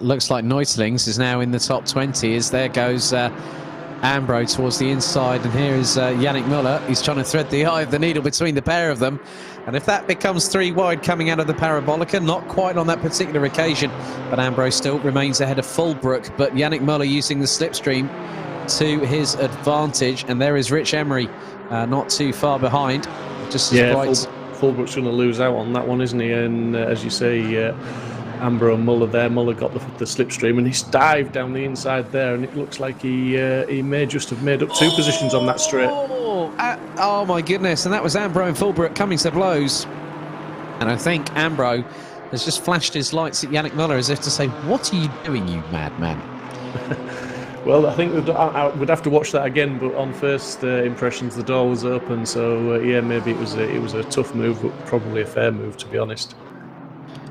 looks like Neutelings is now in the top 20, as there goes Ambrose towards the inside, and here is Yannick Müller. He's trying to thread the eye of the needle between the pair of them, and if that becomes 3 wide coming out of the Parabolica, not quite on that particular occasion, but Ambrose still remains ahead of Fulbrook, but Yannick Müller using the slipstream to his advantage, and there is Rich Emery not too far behind, just as bright. Fulbrook's going to lose out on that one, isn't he? And as you say, Amber and Muller there. Muller got the slipstream, and he's dived down the inside there, and it looks like he may just have made up 2 positions on that straight. Oh my goodness, and that was Ambro and Fulbrook coming to blows. And I think Ambro has just flashed his lights at Yannick Müller as if to say, what are you doing, you madman? Well, I think I would have to watch that again, but on first impressions, the door was open. So yeah, maybe it was a tough move, but probably a fair move, to be honest.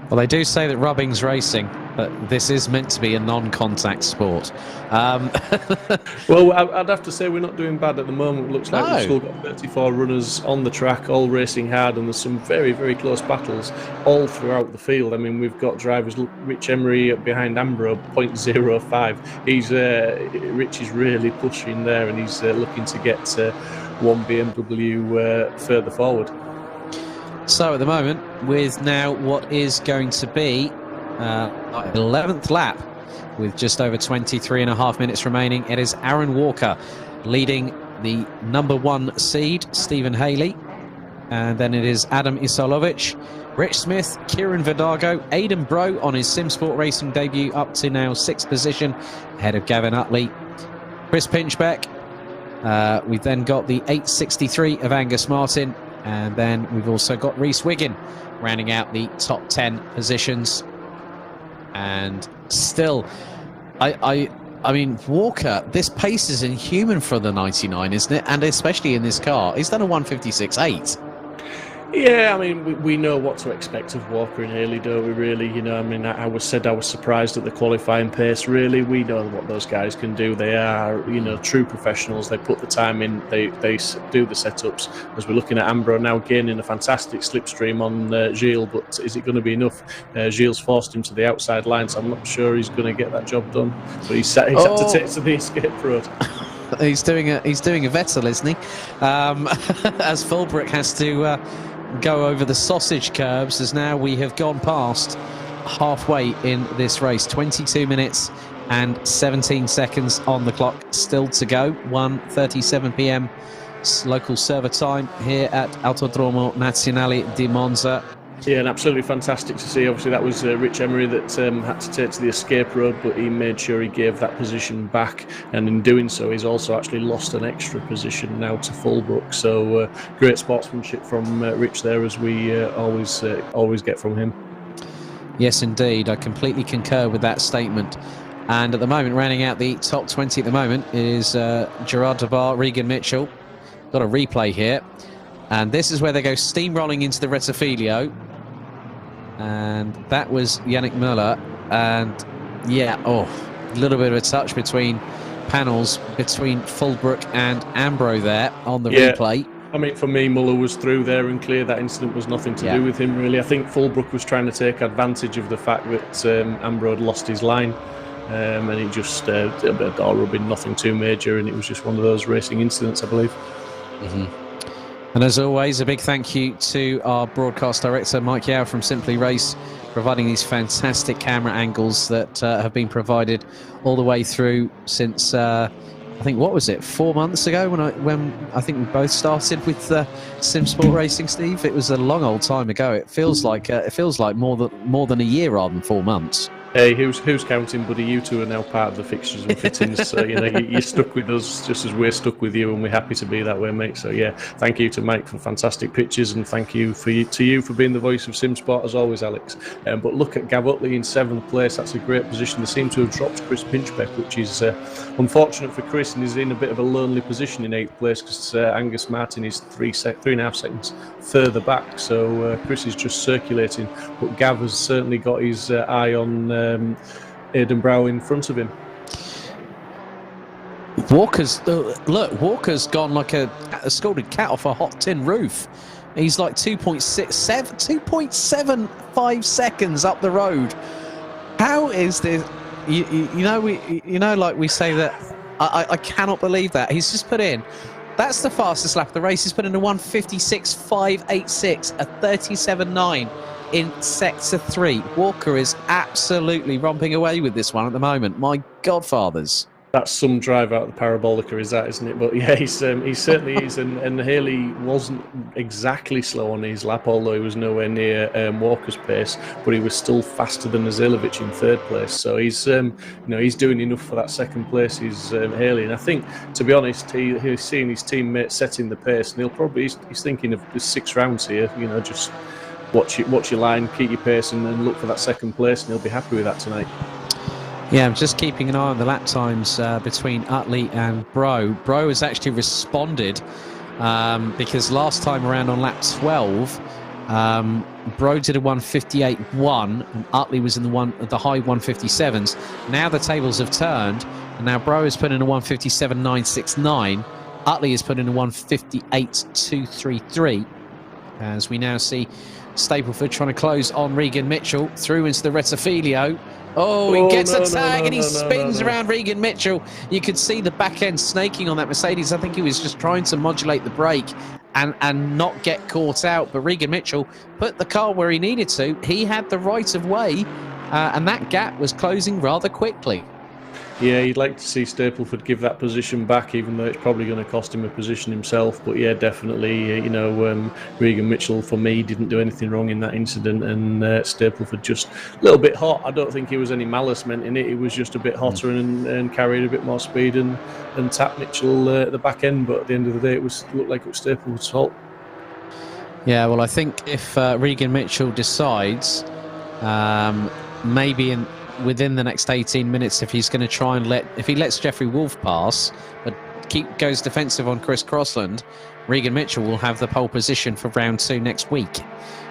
Well, they do say that rubbing's racing, but this is meant to be a non-contact sport. Well, I'd have to say we're not doing bad at the moment. It looks like No. we've still got 34 runners on the track, all racing hard, and there's some very, very close battles all throughout the field. I mean, we've got drivers, Rich Emery behind Ambro, 0.05. Rich is really pushing there, and he's looking to get one BMW further forward. So at the moment, with now what is going to be 11th lap, with just over 23.5 minutes remaining, it is Aaron Walker leading the number 1 seed, Stephen Haley. And then it is Adam Isolovic, Rich Smith, Kieran Vidago, Aidan Bro on his Simsport Racing debut up to now 6th position, ahead of Gavin Utley. Chris Pinchbeck. We've then got the 863 of Angus Martin. And then we've also got Rhys Wiggin rounding out the top 10 positions. And still, I mean, Walker, this pace is inhuman for the 99, isn't it? And especially in this car. He's done a 156.8. Yeah, I mean, we know what to expect of Walker and Haley, don't we, really? You know, I mean, I was surprised at the qualifying pace, really. We know what those guys can do. They are, you know, true professionals. They put the time in. They do the setups. As we're looking at Ambro now gaining a fantastic slipstream on Gilles, but is it going to be enough? Gilles forced him to the outside line, so I'm not sure he's going to get that job done. But he's had to take to the escape road. He's doing a Vettel, isn't he? As Fulbrook has to go over the sausage curbs, as now we have gone past halfway in this race. 22 minutes and 17 seconds on the clock still to go. 1:37 p.m. local server time here at Autodromo Nazionale di Monza. Yeah, and absolutely fantastic to see. Obviously, that was Rich Emery that had to take to the escape road, but he made sure he gave that position back, and in doing so, he's also actually lost an extra position now to Fulbrook. So great sportsmanship from Rich there, as we always get from him. Yes, indeed. I completely concur with that statement. And at the moment, rounding out the top 20 at the moment is Gerard Debar, Regan Mitchell. Got a replay here. And this is where they go steamrolling into the Rettifilio. And that was Yannick Müller. And yeah, a little bit of a touch between panels between Fulbrook and Ambro there on the replay. I mean, for me, Muller was through there and clear. That incident was nothing to do with him, really. I think Fulbrook was trying to take advantage of the fact that Ambro had lost his line. And it just, a bit of door rubbing, nothing too major. And it was just one of those racing incidents, I believe. Mm-hmm. And as always, a big thank you to our broadcast director, Mike Yao from Simply Race, providing these fantastic camera angles that have been provided all the way through since, I think, what was it, 4 months ago when I think we both started with Simsport Racing, Steve? It was a long old time ago. It feels like more than a year rather than 4 months. Hey, who's counting, buddy? You two are now part of the fixtures and fittings, so you know you're stuck with us just as we're stuck with you, and we're happy to be that way, mate. So yeah, thank you to Mike for fantastic pictures, and thank you to you for being the voice of Simsport as always, Alex. But look at Gav Utley in 7th place. That's a great position. They seem to have dropped Chris Pinchbeck, which is unfortunate for Chris, and he's in a bit of a lonely position in 8th place because Angus Martin is 3.5 seconds further back. So Chris is just circulating, but Gav has certainly got his eye on Aidan Brow in front of him. Walker's gone like a scalded cat off a hot tin roof. He's like 2.75 seconds up the road. How is this? Like we say that. I cannot believe that he's just put in. That's the fastest lap of the race. He's put in a 1:56.586, a 37.9. in Sector 3. Walker is absolutely romping away with this one at the moment. My godfathers. That's some drive out of the parabolica, isn't it? But yeah, he certainly is. And Haley wasn't exactly slow on his lap, although he was nowhere near Walker's pace. But he was still faster than Nazilovic in 3rd place. So he's doing enough for that 2nd place. He's Haley, and I think, to be honest, he's seeing his teammates setting the pace, and he's thinking of the 6 rounds here. You know, just watch your line, keep your pace, and look for that 2nd place, and he'll be happy with that tonight. Yeah, I'm just keeping an eye on the lap times between Utley and Bro. Bro has actually responded because last time around on lap 12, Bro did a 158.1 and Utley was in the high 157s. Now the tables have turned, and now Bro has put in a 157.969. Utley has put in a 158.233. As we now see Stapleford trying to close on Regan Mitchell through into the Rettifilio. Oh, he gets a tag and he spins around Regan Mitchell. You could see the back end snaking on that Mercedes. I think he was just trying to modulate the brake and not get caught out. But Regan Mitchell put the car where he needed to. He had the right of way, and that gap was closing rather quickly. Yeah, you'd like to see Stapleford give that position back, even though it's probably going to cost him a position himself. But yeah, definitely, Regan Mitchell, for me, didn't do anything wrong in that incident, and Stapleford just a little bit hot. I don't think it was any malice meant in it. It was just a bit hotter and carried a bit more speed and tapped Mitchell at the back end. But at the end of the day, it looked like it was Stapleford's fault. Yeah, well, I think if Regan Mitchell decides maybe within the next 18 minutes, if he's going to try and if he lets Jeffrey Wolf pass, but goes defensive on Chris Crossland, Regan Mitchell will have the pole position for round 2 next week.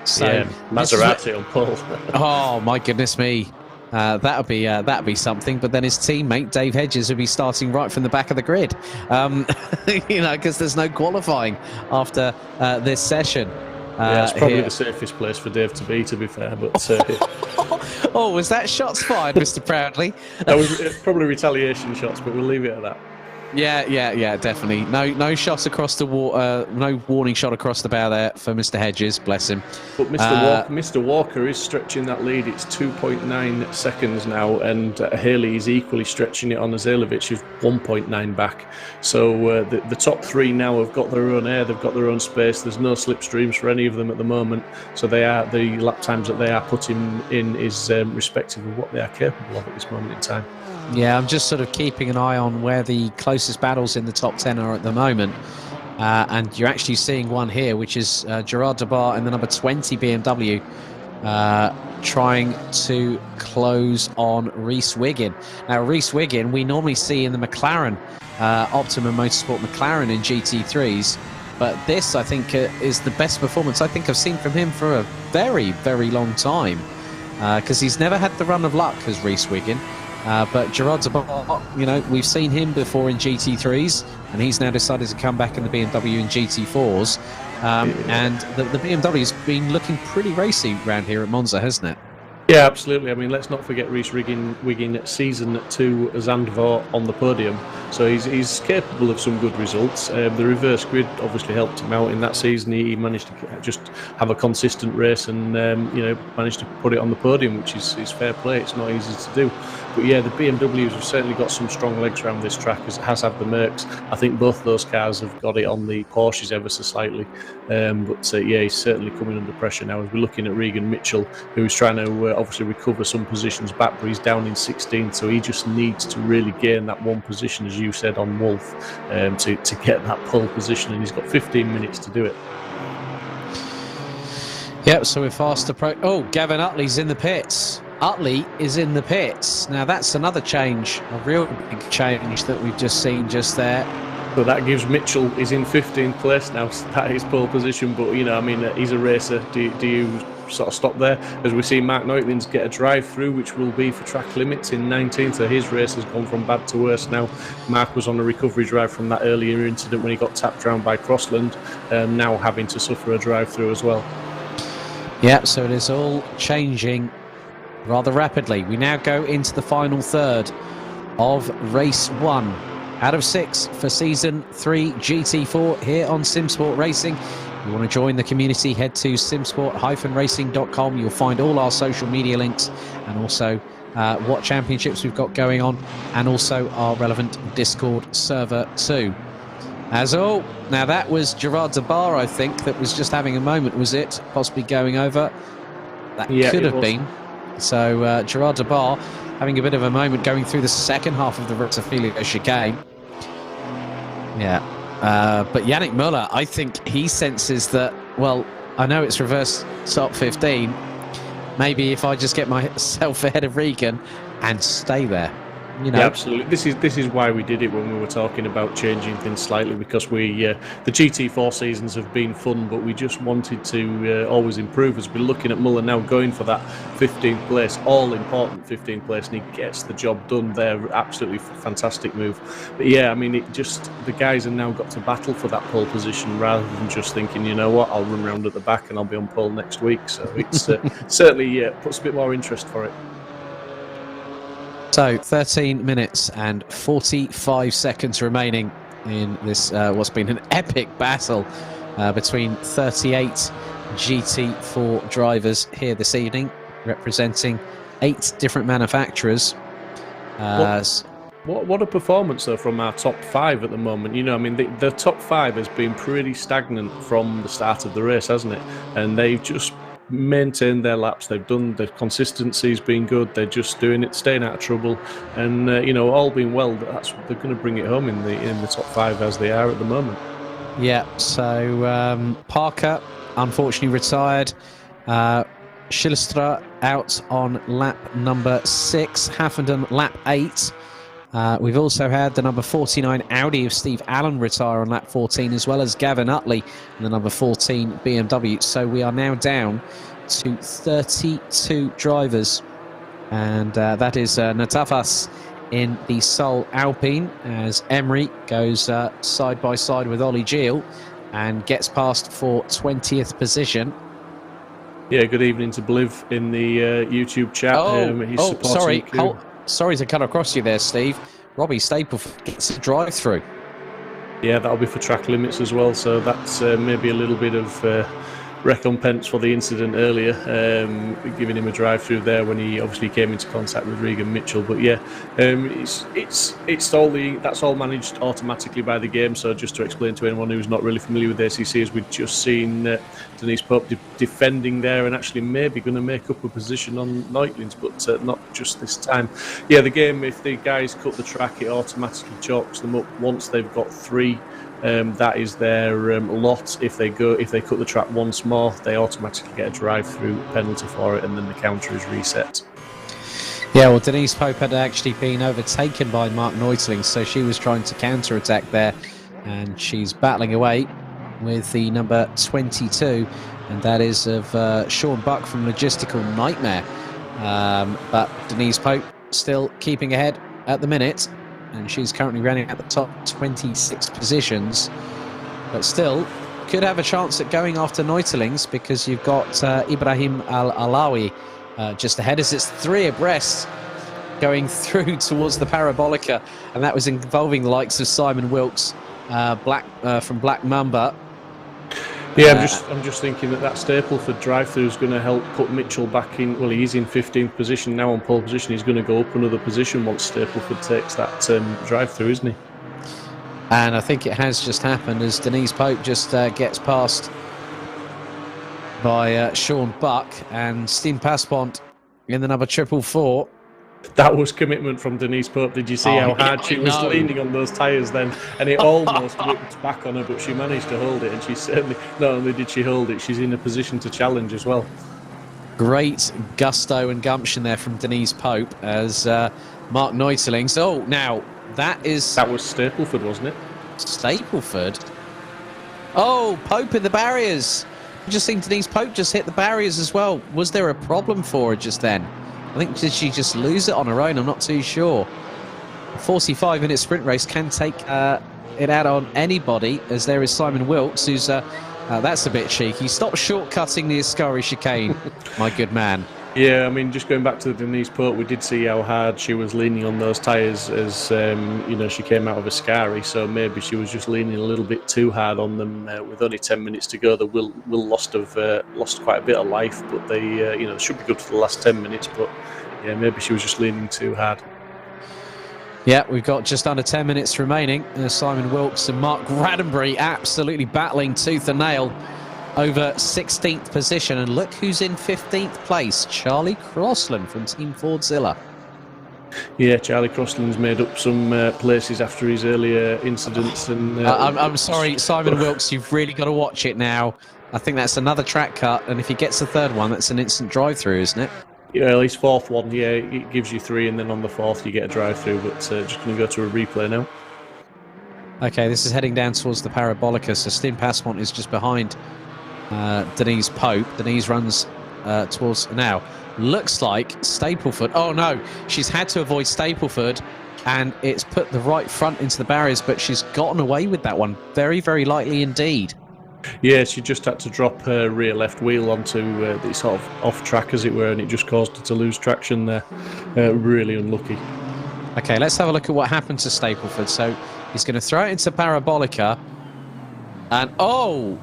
So yeah, Maserati on pole. Oh my goodness me, that'd be something. But then his teammate Dave Hedges would be starting right from the back of the grid, because there's no qualifying after this session. Yeah, it's probably the safest place for Dave to be fair. But oh, was that shots fired, Mr. Proudley? That was probably retaliation shots, but we'll leave it at that. Yeah, definitely. No shots across the no warning shot across the bow there for Mr. Hedges, bless him. But Mr. Walker is stretching that lead. It's 2.9 seconds now, and Haley is equally stretching it on Azalovic, who's 1.9 back. So the top three now have got their own air, they've got their own space. There's no slipstreams for any of them at the moment. So the lap times that they are putting in is respective of what they are capable of at this moment in time. Yeah, I'm just sort of keeping an eye on where the closest battles in the top 10 are at the moment. And you're actually seeing one here, which is Gerard Debar in the number 20 BMW trying to close on Rhys Wiggin. Now, Rhys Wiggin, we normally see in the McLaren, Optimum Motorsport McLaren in GT3s. But this, I think, is the best performance I think I've seen from him for a very, very long time. Because he's never had the run of luck as Rhys Wiggin. But Gerard Debar, we've seen him before in GT3s, and he's now decided to come back in the BMW in GT4s. And the BMW's been looking pretty racy around here at Monza, hasn't it? Yeah, absolutely. I mean, let's not forget Rhys Wiggin at season 2 Zandvoort on the podium. So he's capable of some good results. The reverse grid obviously helped him out in that season. He managed to just have a consistent race and managed to put it on the podium, which is fair play. It's not easy to do. But yeah, the BMWs have certainly got some strong legs around this track, as it has had the Mercs. I think both those cars have got it on the Porsches ever so slightly. He's certainly coming under pressure now, as we're looking at Regan Mitchell, who's trying to obviously recover some positions back, but he's down in 16th, so he just needs to really gain that one position, as you said, on Wolf, to get that pole position, and he's got 15 minutes to do it. Yep, so we're fast approach. Oh, Gavin Utley's in the pits. Utley is in the pits. Now that's another change, a real big change that we've just seen just there. So that gives Mitchell, he's in 15th place now, that is pole position, but he's a racer. Do you sort of stop there? As we see Mark Neutlings get a drive through, which will be for track limits in 19th, so his race has gone from bad to worse now. Mark was on a recovery drive from that earlier incident when he got tapped around by Crossland, now having to suffer a drive through as well. Yeah, so it is all changing rather rapidly. We now go into the final third of race 1 out of 6 for season 3 GT4 here on Simsport Racing. If you want to join the community, head to simsport-racing.com. You'll find all our social media links and also what championships we've got going on, and also our relevant Discord server too. Now that was Gerard Debar, I think, that was just having a moment, was it? Possibly going over. That could have been. So Gerard Debar having a bit of a moment going through the second half of the Rettifilio chicane. Yeah. But Yannick Muller, I think he senses that, well, I know it's reverse top 15. Maybe if I just get myself ahead of Regan, and stay there. You know. Yeah, absolutely. This is why we did it when we were talking about changing things slightly, because the GT4 seasons have been fun, but we just wanted to always improve. As we're looking at Muller now going for that 15th place, all important 15th place, and he gets the job done there. Absolutely fantastic move. But yeah, I mean, the guys have now got to battle for that pole position rather than just thinking, you know what, I'll run around at the back and I'll be on pole next week. So it's certainly puts a bit more interest for it. So 13 minutes and 45 seconds remaining in this what's been an epic battle between 38 GT4 drivers here this evening, representing 8 different manufacturers. What a performance though from our top 5 at the moment. You know, I mean, the top 5 has been pretty stagnant from the start of the race, hasn't it? And they've just maintained their laps. They've done, the consistency's been good. They're just doing it, staying out of trouble, and you know, all being well. They're going to bring it home in the top 5 as they are at the moment. Yeah. So Parker unfortunately retired. Schilstra out on lap number 6. Haffenden lap 8. We've also had the number 49 Audi of Steve Allen retire on lap 14, as well as Gavin Utley and the number 14 BMW. So we are now down to 32 drivers, and that is Natafas in the Sol Alpine, as Emery goes side by side with Ollie Geel and gets past for 20th position. Yeah, good evening to Bliv in the YouTube chat. Sorry. Sorry to cut across you there, Steve. Robbie Stapleford gets a drive-through. Yeah, that'll be for track limits as well, so that's maybe a little bit of recompense for the incident earlier, giving him a drive-through there when he obviously came into contact with Regan Mitchell. But yeah, that's all managed automatically by the game. So just to explain to anyone who's not really familiar with ACC, is we've just seen Denise Pope defending there and actually maybe going to make up a position on Neutlins, but not just this time. Yeah, the game, if the guys cut the track, it automatically chalks them up once they've got 3. That is their lot. If they cut the track once more, they automatically get a drive-through penalty for it, and then the counter is reset. Yeah, well, Denise Pope had actually been overtaken by Mark Neutling, so she was trying to counter-attack there, and she's battling away with the number 22, and that is of Sean Buck from Logistical Nightmare. But Denise Pope still keeping ahead at the minute, and she's currently running at the top 26 positions, but still could have a chance at going after Neutlings, because you've got Ibrahim Al-Alawi just ahead, as it's 3 abreast going through towards the Parabolica, and that was involving the likes of Simon Wilkes from Black Mamba. Yeah, I'm just thinking that Stapleford drive-through is going to help put Mitchell back in. Well, he's in 15th position now on pole position. He's going to go up another position once Stapleford takes that drive-through, isn't he? And I think it has just happened, as Denise Pope just gets past by Sean Buck, and Steen Passpont in the number 444. That was commitment from Denise Pope. Did you see how hard she was leaning on those tyres then? And it almost whipped back on her, but she managed to hold it, and she certainly, not only did she hold it, she's in a position to challenge as well. Great gusto and gumption there from Denise Pope, as Mark Neutlings. Oh, now that was Stapleford, wasn't it? Stapleford? Oh, Pope in the barriers. I just think Denise Pope just hit the barriers as well. Was there a problem for her just then? I think, did she just lose it on her own? I'm not too sure. A 45-minute sprint race can take it out on anybody, as there is Simon Wilkes, who's that's a bit cheeky. Stop shortcutting the Ascari chicane, my good man. Yeah, I mean, just going back to Denise Pope, we did see how hard she was leaning on those tyres as you know, she came out of Ascari, so maybe she was just leaning a little bit too hard on them. With only 10 minutes to go, they will lost quite a bit of life, but they you know, should be good for the last 10 minutes. But yeah, maybe she was just leaning too hard. Yeah, we've got just under 10 minutes remaining. Simon Wilkes and Mark Raddenbury absolutely battling tooth and nail over 16th position, and look who's in 15th place, Charlie Crossland from Team Fordzilla. Yeah, Charlie Crossland's made up some places after his earlier incidents. And I'm sorry, Simon Wilkes, you've really got to watch it now. I think that's another track cut, and if he gets the third one, that's an instant drive-through, isn't it? Yeah, his fourth one, yeah, it gives you 3, and then on the fourth you get a drive-through, but just going to go to a replay now. Okay, this is heading down towards the Parabolica, so Stin Passpont is just behind Denise Pope. Denise runs towards now. Looks like Stapleford. Oh no, she's had to avoid Stapleford, and it's put the right front into the barriers, but she's gotten away with that one very, very lightly indeed. Yeah, she just had to drop her rear left wheel onto the sort of off track, as it were, and it just caused her to lose traction there. Really unlucky. Okay, let's have a look at what happened to Stapleford. So he's going to throw it into Parabolica, and oh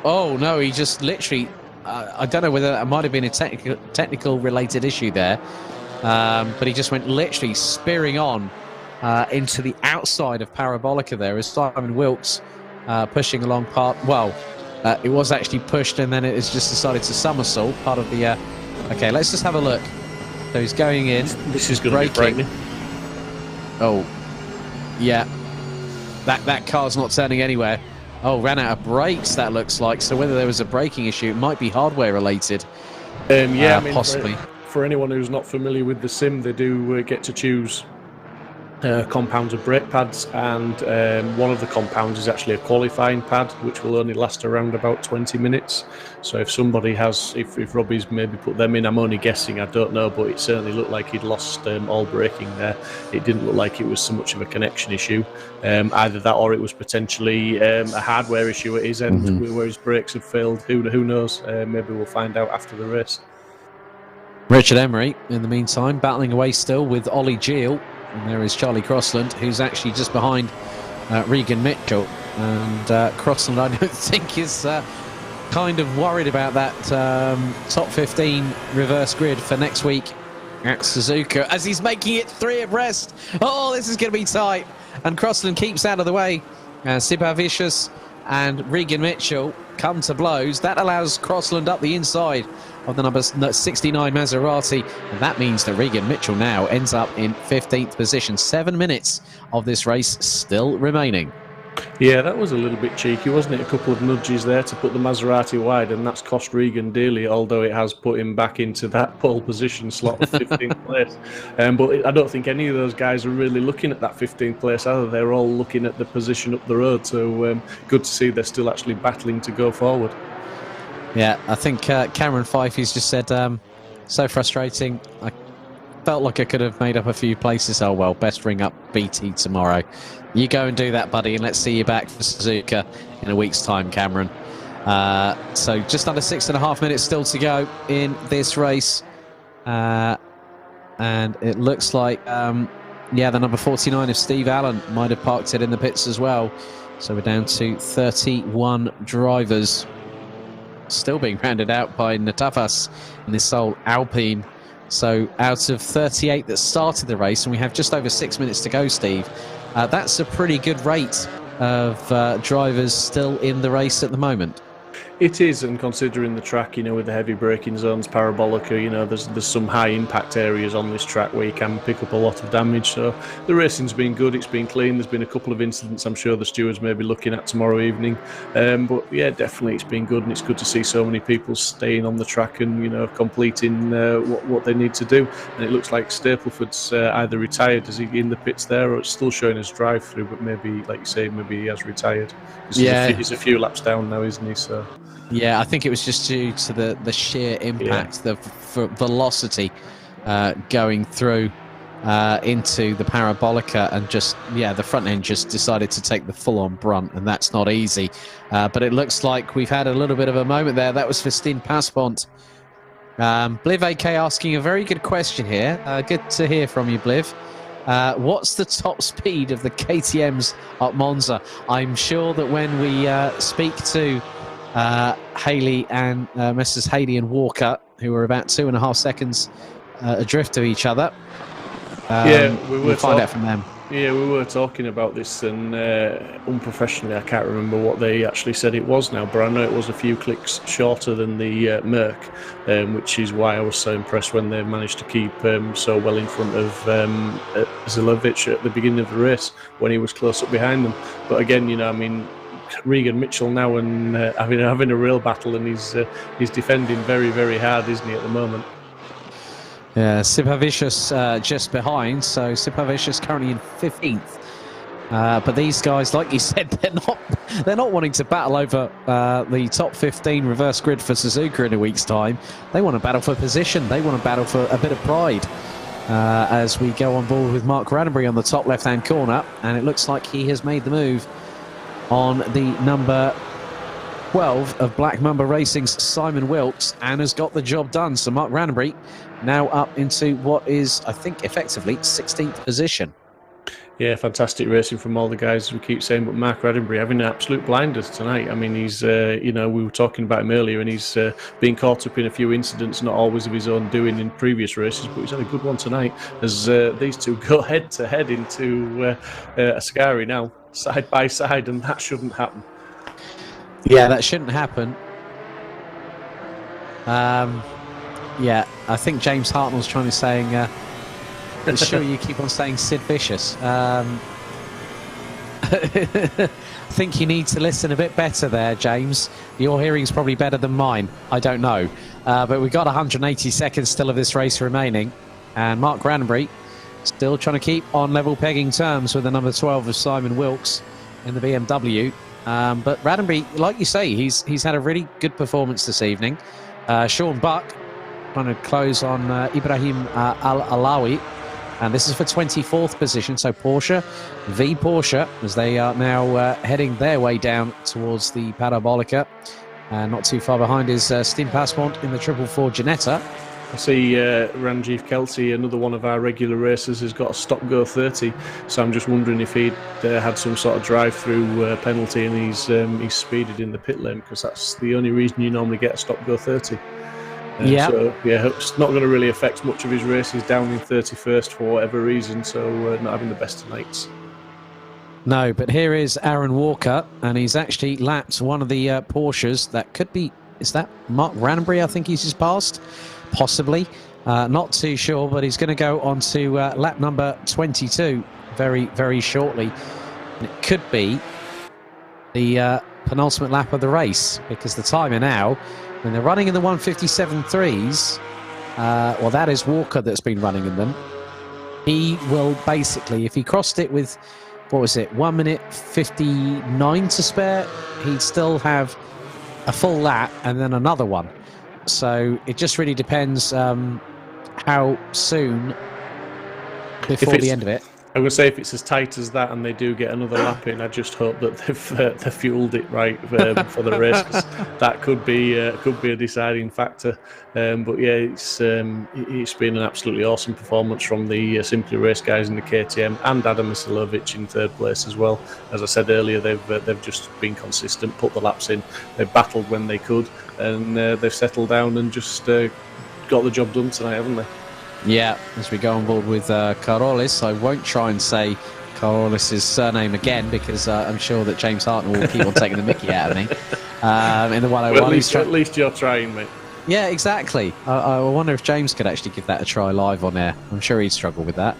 no, he just literally, I don't know whether that might have been a technical related issue there, but he just went literally spearing on into the outside of Parabolica there as Simon Wilkes pushing along it was actually pushed, and then it has just decided to somersault part of the okay, let's just have a look. So he's going in. This is going to be frightening. Oh yeah, that car's not turning anywhere. Oh, ran out of brakes, that looks like. So whether there was a braking issue, it might be hardware related. Yeah, I mean, possibly. For anyone who's not familiar with the sim, they do get to choose compounds of brake pads, and one of the compounds is actually a qualifying pad, which will only last around about 20 minutes. So if somebody has, if Robbie's maybe put them in, I'm only guessing, I don't know, but it certainly looked like he'd lost all braking there. It didn't look like it was so much of a connection issue. Either that, or it was potentially a hardware issue at his end, where his brakes have failed. Who knows? Maybe we'll find out after the race. Richard Emery, in the meantime, battling away still with Ollie Geel. And there is Charlie Crossland, who's actually just behind Regan Mitchell. And Crossland, I don't think, is kind of worried about that top 15 reverse grid for next week at Suzuka, as he's making it 3 abreast. Oh, this is going to be tight. And Crossland keeps out of the way. Sibavicius and Regan Mitchell come to blows. That allows Crossland up the inside of the number 69 Maserati, and that means that Regan Mitchell now ends up in 15th position. 7 minutes of this race still remaining. Yeah, that was a little bit cheeky, wasn't it? A couple of nudges there to put the Maserati wide, and that's cost Regan dearly, although it has put him back into that pole position slot of 15th place. But I don't think any of those guys are really looking at that 15th place either. They're all looking at the position up the road, so good to see they're still actually battling to go forward. Yeah, I think Cameron Fifey's just said, so frustrating. I felt like I could have made up a few places. Oh, well, best ring up BT tomorrow. You go and do that, buddy, and let's see you back for Suzuka in a week's time, Cameron. So just under 6.5 minutes still to go in this race. And it looks like, the number 49 of Steve Allen might have parked it in the pits as well. So we're down to 31 drivers. Still being rounded out by Natafas in this sole Alpine. So out of 38 that started the race, and we have just over 6 minutes to go, Steve, that's a pretty good rate of drivers still in the race at the moment. It is, and considering the track, with the heavy braking zones, Parabolica, there's some high impact areas on this track where you can pick up a lot of damage. So the racing's been good, it's been clean. There's been a couple of incidents I'm sure the stewards may be looking at tomorrow evening. But yeah, definitely it's been good, and it's good to see so many people staying on the track and, completing what they need to do. And it looks like Stapleford's either retired, is he in the pits there, or it's still showing as drive-through, but maybe, like you say, maybe he has retired. He's a few laps down now, isn't he? So. Yeah, I think it was just due to the sheer impact, the velocity going through into the Parabolica, and just, the front end just decided to take the full-on brunt, and that's not easy. But it looks like we've had a little bit of a moment there. That was for Stin Passpont. Bliv AK asking a very good question here. Good to hear from you, Bliv. What's the top speed of the KTMs at Monza? I'm sure that when we speak to Haley and Messrs. Haley and Walker, who were about 2.5 seconds adrift of each other, we'll find out from them. Yeah, we were talking about this, and unprofessionally, I can't remember what they actually said it was now, but I know it was a few clicks shorter than the Merc, which is why I was so impressed when they managed to keep so well in front of Zilovic at the beginning of the race when he was close up behind them. But again, Regan Mitchell now and having a real battle, and he's defending very, very hard, isn't he, at the moment? Yeah, Sipavicius just behind. So Sipavicius currently in 15th. But these guys, like you said, they're not wanting to battle over the top 15 reverse grid for Suzuka in a week's time. They want to battle for position. They want to battle for a bit of pride. As we go on board with Mark Randenbury on the top left-hand corner, and it looks like he has made the move on the number 12 of Black Mamba Racing's Simon Wilkes, and has got the job done. So Mark Randenbury now up into what is, I think, effectively 16th position. Yeah, fantastic racing from all the guys, as we keep saying. But Mark Randenbury having absolute blinders tonight. I mean, he's, we were talking about him earlier, and he's been caught up in a few incidents, not always of his own doing in previous races, but he's had a good one tonight as these two go head to head into Ascari now, side by side, and that shouldn't happen. Yeah, that shouldn't happen. Yeah, I think James Hartnell's trying to saying... sure you keep on saying Sid Vicious. I think you need to listen a bit better there, James. Your hearing's probably better than mine. I don't know. But we've got 180 seconds still of this race remaining. And Mark Randenbury still trying to keep on level pegging terms with the number 12 of Simon Wilkes in the BMW. But Randenbury, like you say, he's had a really good performance this evening. Sean Buck trying to close on Ibrahim Al-Alawi. And this is for 24th position, so Porsche v Porsche, as they are now heading their way down towards the Parabolica. Not too far behind is Steam Passport in the 444 Ginetta. I see Ranjiv Kelsey, another one of our regular racers, has got a stop-go 30. So I'm just wondering if he'd had some sort of drive-through penalty and he's speeded in the pit lane, because that's the only reason you normally get a stop-go 30. So, yeah, it's not going to really affect much of his race. He's down in 31st for whatever reason, so not having the best of nights. No, but here is Aaron Walker, and he's actually lapped one of the Porsches. That could be, is that Mark Randenbury? I think he's just passed, possibly. Not too sure, but he's going to go on to lap number 22 very, very shortly. And it could be the penultimate lap of the race, because the timer now, when they're running in the 1:57.3s, well, that is Walker that's been running in them. He will basically, if he crossed it with, what was it, 1 minute 59 to spare, he'd still have a full lap and then another one. So it just really depends how soon before the end of it. I'm going to say, if it's as tight as that and they do get another lap in, I just hope that they've fueled it right for the race, because that could be a deciding factor. But yeah, it's been an absolutely awesome performance from the Simply Race guys in the KTM, and Adam Masilovic in third place as well. As I said earlier, they've just been consistent, put the laps in, they've battled when they could, and they've settled down and just got the job done tonight, haven't they? Yeah, as we go on board with Carolis, I won't try and say Carolis' surname again, because I'm sure that James Hartnell will keep on taking the mickey out of me. In the 101, well, at least you're trying, mate. Yeah, exactly. I wonder if James could actually give that a try live on air. I'm sure he'd struggle with that.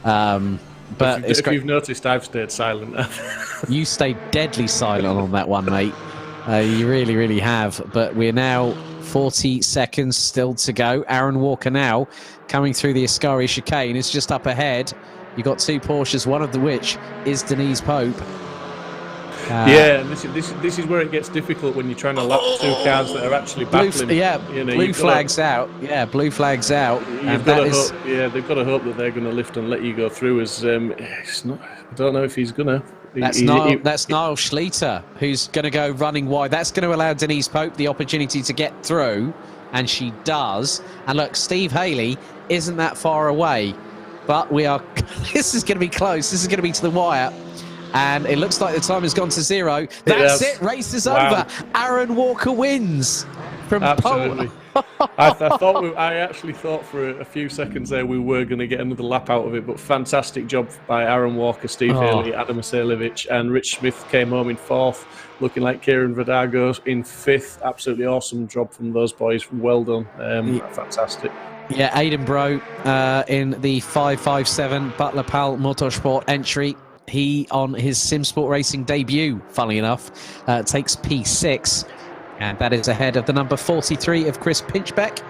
But if you've noticed, I've stayed silent. You stayed deadly silent on that one, mate. You really, really have. But we're now 40 seconds still to go. Aaron Walker now coming through the Ascari chicane. It's just up ahead. You've got two Porsches, one of which is Denise Pope. Yeah, and this is where it gets difficult when you're trying to lap two cars that are actually battling. Blue flags out. Yeah, blue flags out. They've got to hope that they're going to lift and let you go through. As it's not, I don't know if he's going to. That's Niall Schleter, who's going to go running wide. That's going to allow Denise Pope the opportunity to get through, and she does. And look, Steve Haley isn't that far away, but we are. This is going to be close. This is going to be to the wire. And it looks like the time has gone to zero. That's it. Race is over. Aaron Walker wins from Absolutely. I actually thought for a few seconds there we were going to get another lap out of it, but fantastic job by Aaron Walker, Steve Haley, Adam Masilovic, and Rich Smith came home in fourth, looking like Kieran Verdago in fifth. Absolutely awesome job from those boys. Well done. Fantastic. Yeah, Aidan Bro in the 557 Butler Pal Motorsport entry. He, on his Simsport Racing debut, funnily enough, takes P6. And that is ahead of the number 43 of Chris Pinchbeck.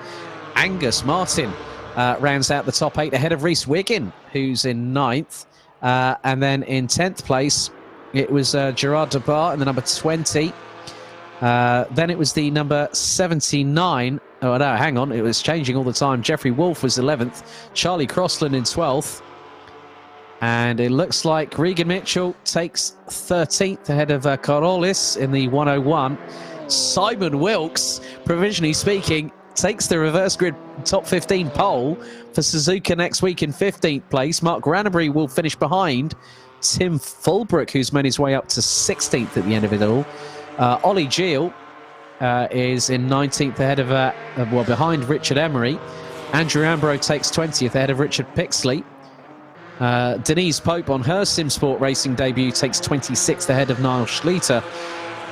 Angus Martin rounds out the top 8 ahead of Reese Wiggin, who's in 9th. And then in 10th place, it was Gerard Debar in the number 20. Then it was the number 79. Oh, no, hang on. It was changing all the time. Jeffrey Wolf was 11th. Charlie Crossland in 12th. And it looks like Regan Mitchell takes 13th ahead of Carolis in the 101. Simon Wilkes, provisionally speaking, takes the reverse grid top 15 pole for Suzuka next week in 15th place. Mark Rannebury will finish behind Tim Fulbrook, who's made his way up to 16th at the end of it all. Ollie Geel is in 19th ahead of, behind Richard Emery. Andrew Ambrose takes 20th ahead of Richard Pixley. Denise Pope on her Simsport Racing debut takes 26th ahead of Niall Schleter.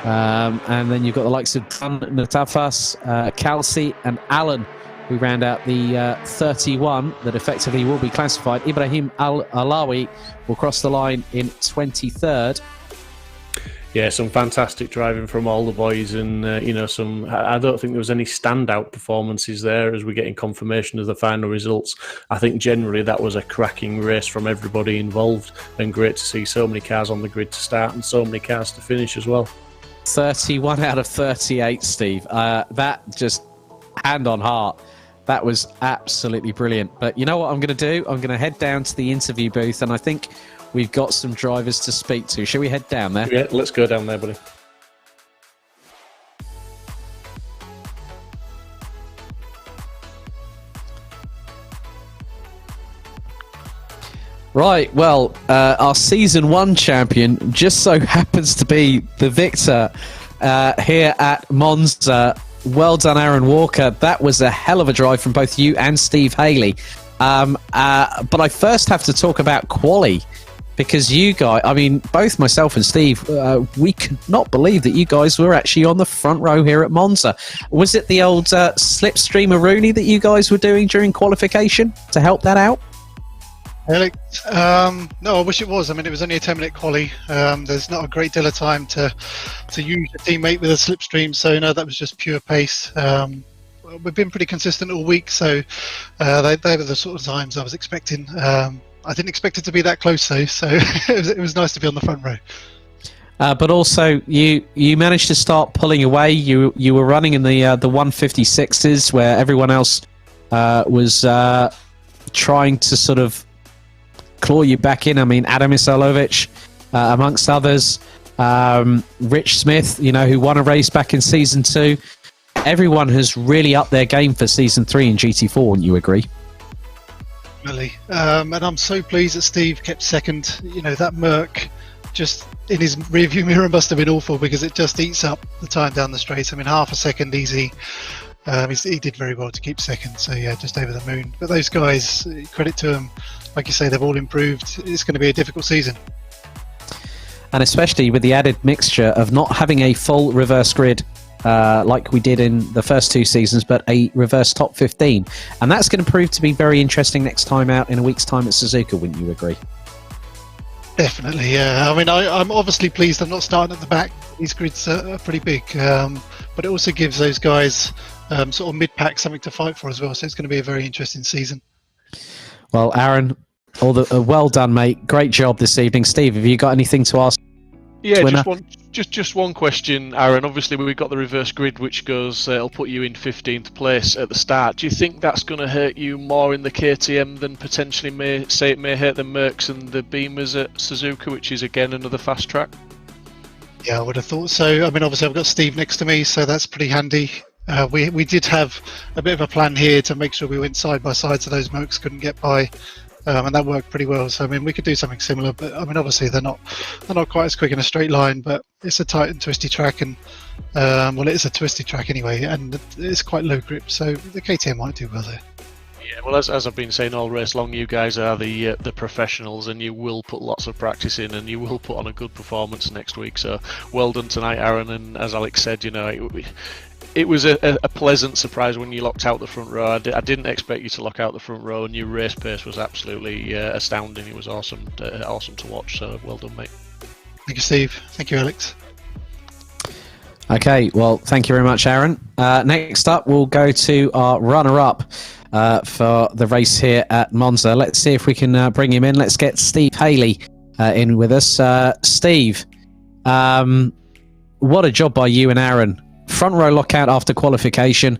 And then you've got the likes of Dan Natafas, Kelsey and Allen, who round out the 31 that effectively will be classified. Ibrahim Alawi will cross the line in 23rd. Yeah, some fantastic driving from all the boys, and I don't think there was any standout performances there as we're getting confirmation of the final results. I think generally that was a cracking race from everybody involved, and great to see so many cars on the grid to start and so many cars to finish as well. 31 out of 38, Steve. That just, hand on heart, that was absolutely brilliant. But you know what I'm going to do? I'm going to head down to the interview booth, and I think we've got some drivers to speak to. Shall we head down there? Yeah, let's go down there, buddy. Right, well, our Season 1 champion just so happens to be the victor here at Monza. Well done, Aaron Walker. That was a hell of a drive from both you and Steve Haley. But I first have to talk about quali, because you guys, I mean, both myself and Steve, we could not believe that you guys were actually on the front row here at Monza. Was it the old slipstream Rooney that you guys were doing during qualification to help that out? Alex, no, I wish it was. I mean, it was only a 10-minute quali. There's not a great deal of time to use a teammate with a slipstream, so no, that was just pure pace. We've been pretty consistent all week, so they were the sort of times I was expecting. I didn't expect it to be that close, though, so it was nice to be on the front row. But also, you managed to start pulling away. You were running in the 156s, where everyone else was trying to sort of claw you back in. I mean, Adam Isalovic, amongst others, Rich Smith, who won a race back in Season 2. Everyone has really upped their game for Season 3 in GT4, wouldn't you agree? Really. And I'm so pleased that Steve kept second. That Merc just in his rearview mirror must have been awful, because it just eats up the time down the straight. I mean, half a second easy. He did very well to keep second, so yeah, just over the moon. But those guys, credit to them, like you say, they've all improved. It's going to be a difficult season. And especially with the added mixture of not having a full reverse grid like we did in the first 2 seasons, but a reverse top 15. And that's going to prove to be very interesting next time out in a week's time at Suzuka, wouldn't you agree? Definitely, yeah. I mean, I'm obviously pleased I'm not starting at the back. These grids are pretty big, but it also gives those guys sort of mid-pack something to fight for as well. So it's going to be a very interesting season. Well, Aaron, well done, mate. Great job this evening. Steve, have you got anything to ask? Yeah, just one question, Aaron. Obviously, we've got the reverse grid, which goes, it'll put you in 15th place at the start. Do you think that's going to hurt you more in the KTM than potentially it may hurt the Mercs and the Beamers at Suzuka, which is again another fast track? Yeah, I would have thought so. I mean, obviously, I've got Steve next to me, so that's pretty handy. We did have a bit of a plan here to make sure we went side by side so those Mercs couldn't get by. And that worked pretty well. So I mean, we could do something similar, but I mean, obviously they're not quite as quick in a straight line. But it's a tight and twisty track, and well, it is a twisty track anyway, and it's quite low grip. So the KTM might do well there. Yeah, well, as I've been saying all race long, you guys are the professionals, and you will put lots of practice in, and you will put on a good performance next week. So well done tonight, Aaron. And as Alex said, it was a pleasant surprise when you locked out the front row. I didn't expect you to lock out the front row, and your race pace was absolutely astounding. It was awesome to watch, so well done, mate. Thank you, Steve. Thank you, Alex. Okay, well, thank you very much, Aaron. Next up, we'll go to our runner-up for the race here at Monza. Let's see if we can bring him in. Let's get Steve Haley in with us. Steve, what a job by you and Aaron. Front row lockout after qualification,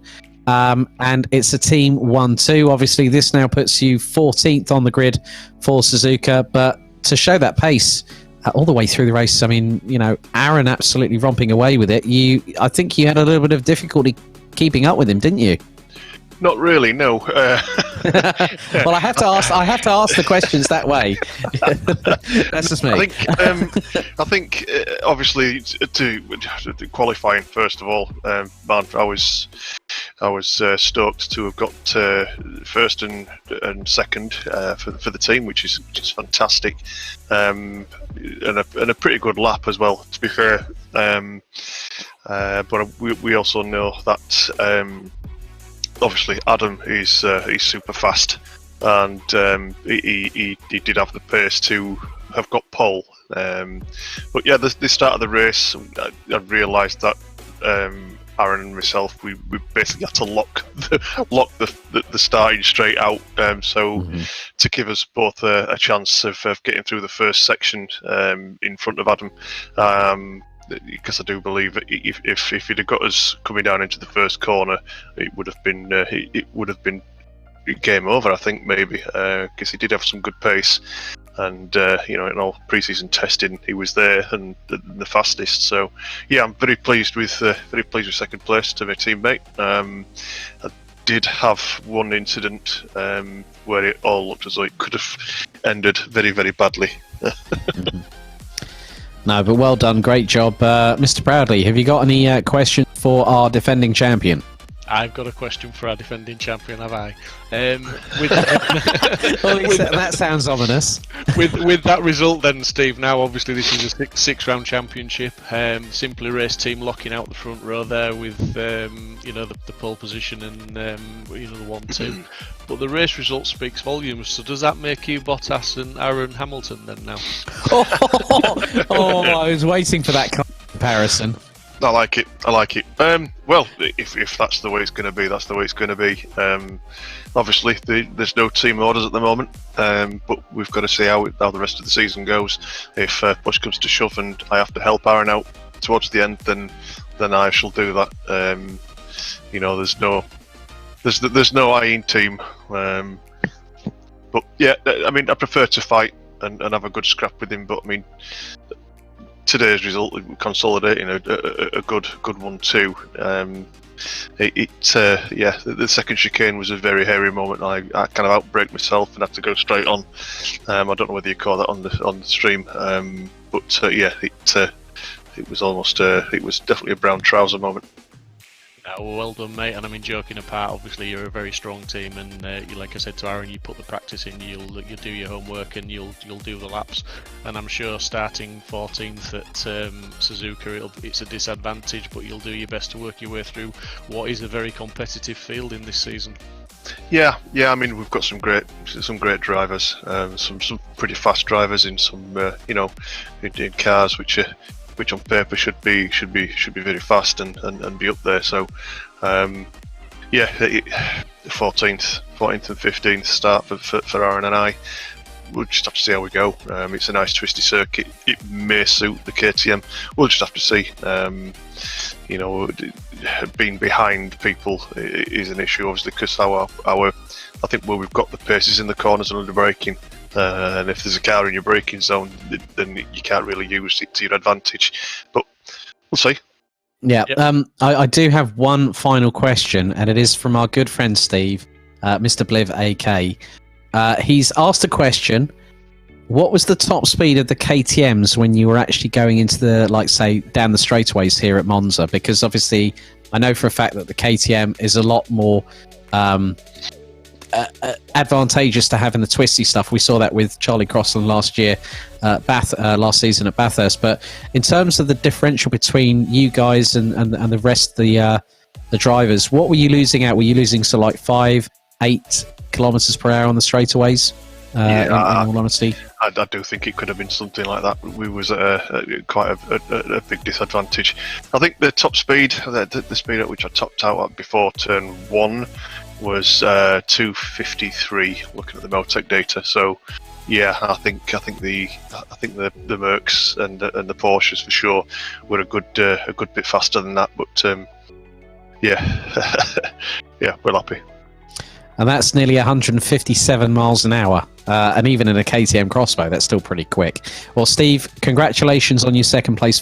and it's a team 1-2. Obviously, this now puts you 14th on the grid for Suzuka, but to show that pace all the way through the race, I mean, Aaron absolutely romping away with it. I think you had a little bit of difficulty keeping up with him, didn't you? Not really, no. Well, I have to ask the questions that way. That's just me. I think obviously to qualifying first of all, man, I was stoked to have got first and second for the team, which is just fantastic, and a pretty good lap as well, to be fair. But we also know that. Obviously, Adam he's super fast, and he did have the pace to have got pole. But yeah, the start of the race, I realised that Aaron and myself we basically had to lock the starting straight out. To give us both a chance of getting through the first section in front of Adam. Because I do believe that if he'd have got us coming down into the first corner, it would have been game over. I think maybe because he did have some good pace, and in all pre-season testing he was there and the fastest. So yeah, I'm very pleased with second place to my teammate. I did have one incident where it all looked as though it could have ended very, very badly. No, but well done. Great job. Mr. Proudley, have you got any questions for our defending champion? I've got a question for our defending champion, have I? That sounds ominous. With that result then, Steve, now obviously this is a six-round championship. Simply Race team locking out the front row there with the pole position and the 1-2. But the race result speaks volumes, so does that make you Bottas and Aaron Hamilton then now? I was waiting for that comparison. I like it. Well, if that's the way it's going to be, that's the way it's going to be. Obviously, there's no team orders at the moment, but we've got to see how the rest of the season goes. If push comes to shove and I have to help Aaron out towards the end, then I shall do that. There's no eyeing team. But yeah, I mean, I prefer to fight and have a good scrap with him. But I mean, today's result consolidating a good 1-2. The second chicane was a very hairy moment. I kind of outbraked myself and had to go straight on. I don't know whether you caught that on the stream, but it was almost it was definitely a brown trouser moment. Well done, mate. And I mean, joking apart, obviously you're a very strong team, and you, like I said to Aaron, you put the practice in. You'll do your homework and you'll do the laps. And I'm sure starting 14th at Suzuka, it's a disadvantage, but you'll do your best to work your way through what is a very competitive field in this season. Yeah. I mean, we've got some great drivers, some pretty fast drivers in some in cars which on paper should be very fast and be up there. So, 14th and 15th start for Aaron and I. We'll just have to see how we go. It's a nice twisty circuit. It may suit the KTM. We'll just have to see. Being behind people is an issue, obviously, because I think where we've got the paces in the corners and under braking. And if there's a car in your braking zone, then you can't really use it to your advantage. But we'll see. Yeah, yep. I do have one final question, and it is from our good friend Steve, Mr. Bliv AK. He's asked a question. What was the top speed of the KTMs when you were actually going into the, say, down the straightaways here at Monza? Because obviously, I know for a fact that the KTM is a lot more advantageous to have in the twisty stuff. We saw that with Charlie Crossland last year, last season at Bathurst. But in terms of the differential between you guys and the rest of the drivers, what were you losing at? Were you losing 5-8 kilometers per hour on the straightaways? in all honesty. I do think it could have been something like that. We was at quite a big disadvantage. I think the top speed, the speed at which I topped out at before turn 1 was 253. Looking at the Motec data, so yeah, I think the Mercs and the Porsches for sure were a good bit faster than that. But yeah, we're happy. And that's nearly 157 miles an hour. And even in a KTM Crossbow, that's still pretty quick. Well, Steve, congratulations on your second place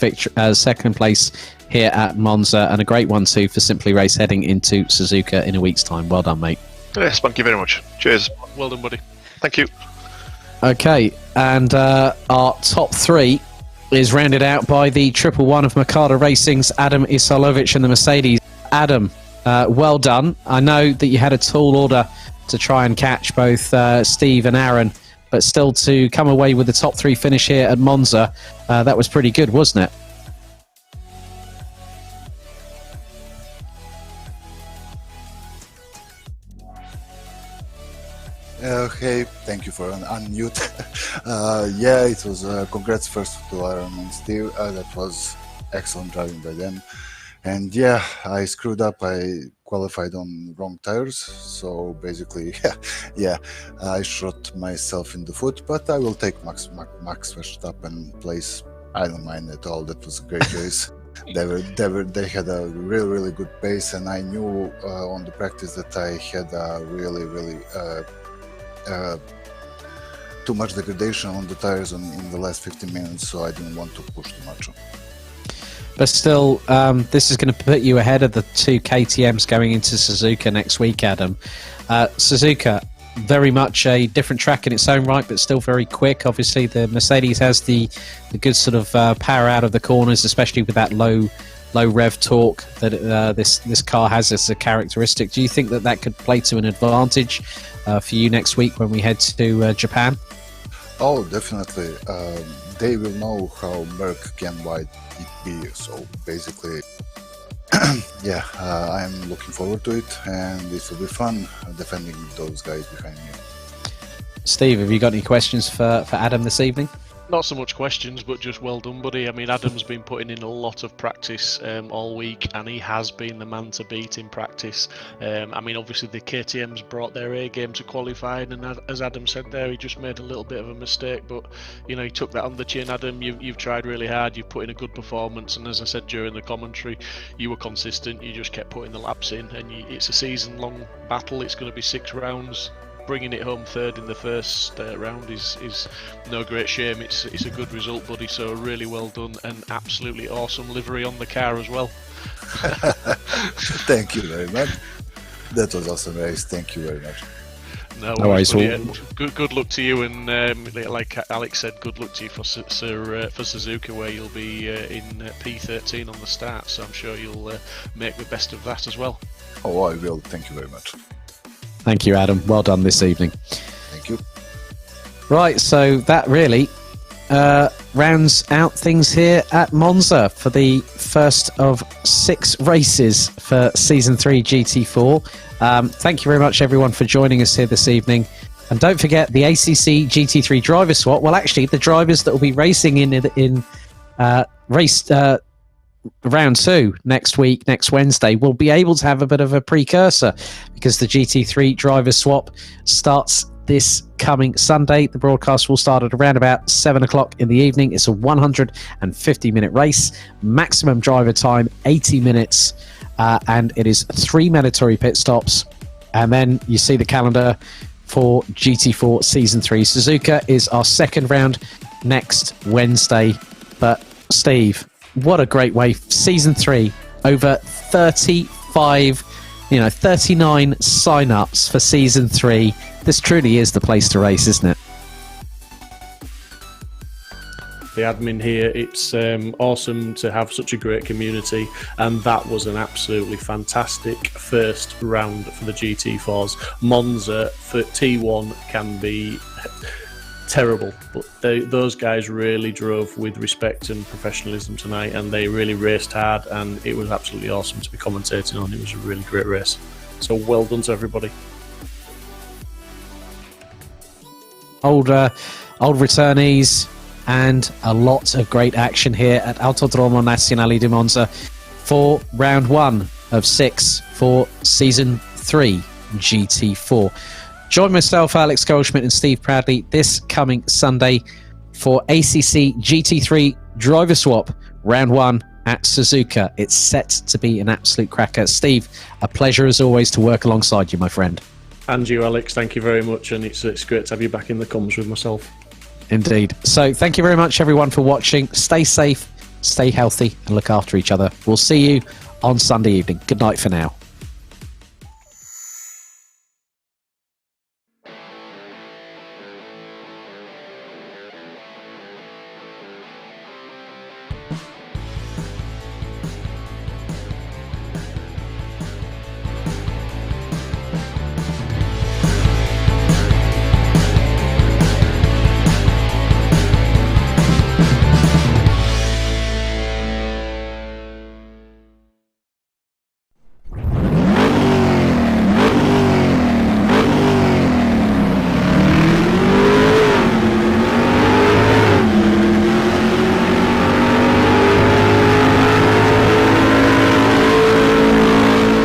here at Monza, and a great one too for Simply Race heading into Suzuka in a week's time. Well done, mate. Yes, thank you very much. Cheers. Well done, buddy. Thank you. Okay, and our top 3 is rounded out by the 111 of Mikada Racing's Adam Isolovic and the Mercedes. Adam, well done. I know that you had a tall order to try and catch both Steve and Aaron, but still to come away with the top 3 finish here at Monza, that was pretty good, wasn't it? Hey, thank you for an unmute. Yeah, it was congrats first to Aaron and Steve. That was excellent driving by them. And yeah, I screwed up. I qualified on wrong tires, so basically, yeah, I shot myself in the foot. But I will take Max Verstappen place. I don't mind at all. That was a great race. They had a really good pace, and I knew on the practice that I had a really too much degradation on the tires in the last 15 minutes, so I didn't want to push too much on. But still, this is going to put you ahead of the 2 KTMs going into Suzuka next week, Adam. Suzuka, very much a different track in its own right, but still very quick. Obviously, the Mercedes has the good sort of power out of the corners, especially with that low rev torque that this car has as a characteristic. Do you think that could play to an advantage for you next week when we head to Japan? Oh, definitely. They will know how Merc can wide it be. So basically, yeah, I'm looking forward to it, and it will be fun defending those guys behind me. Steve, have you got any questions for Adam this evening? Not so much questions, but just well done, buddy. I mean, Adam's been putting in a lot of practice all week, and he has been the man to beat in practice. I mean, obviously the KTM's brought their A game to qualifying, and as Adam said there, he just made a little bit of a mistake, but you know, he took that on the chin. Adam, you've tried really hard, you've put in a good performance, and as I said during the commentary, you were consistent, you just kept putting the laps in, and it's a season-long battle. It's going to be 6 rounds. Bringing it home third in the first round is no great shame. It's a good result, buddy, so really well done, and absolutely awesome livery on the car as well. Thank you very much. That was awesome race. Thank you very much. No worries. Good luck to you, and like Alex said, good luck to you for Suzuka, where you'll be in P13 on the start, so I'm sure you'll make the best of that as well. Oh, I will. Thank you very much. Thank you, Adam. Well done this evening. Thank you. Right, so that really rounds out things here at Monza for the first of 6 races for Season 3 GT4. Thank you very much, everyone, for joining us here this evening. And don't forget the ACC GT3 driver swap. Well, actually, the drivers that will be racing in race round 2 next week, next Wednesday, will be able to have a bit of a precursor, because the GT3 driver swap starts this coming Sunday. The broadcast will start at around about 7 o'clock in the evening. It's a 150-minute race, maximum driver time 80 minutes, and it is 3 mandatory pit stops. And then you see the calendar for GT4 Season 3. Suzuka is our second round next Wednesday. But Steve, what a great way. Season 3, over 39 sign-ups for Season 3. This truly is the place to race, isn't it? The admin here, it's awesome to have such a great community, and that was an absolutely fantastic first round for the GT4s. Monza for T1 can be terrible, but those guys really drove with respect and professionalism tonight, and they really raced hard, and it was absolutely awesome to be commentating on. It was a really great race, so well done to everybody. old returnees, and a lot of great action here at Autodromo Nazionale di Monza for round 1 of 6 for season 3 GT4. Join myself, Alex Goldschmidt, and Steve Proudley this coming Sunday for ACC GT3 driver swap round 1 at Suzuka. It's set to be an absolute cracker. Steve, a pleasure as always to work alongside you, my friend. And you, Alex, thank you very much, and it's great to have you back in the comms with myself. Indeed. So thank you very much, everyone, for watching. Stay safe, stay healthy, and look after each other. We'll see you on Sunday evening. Good night for now.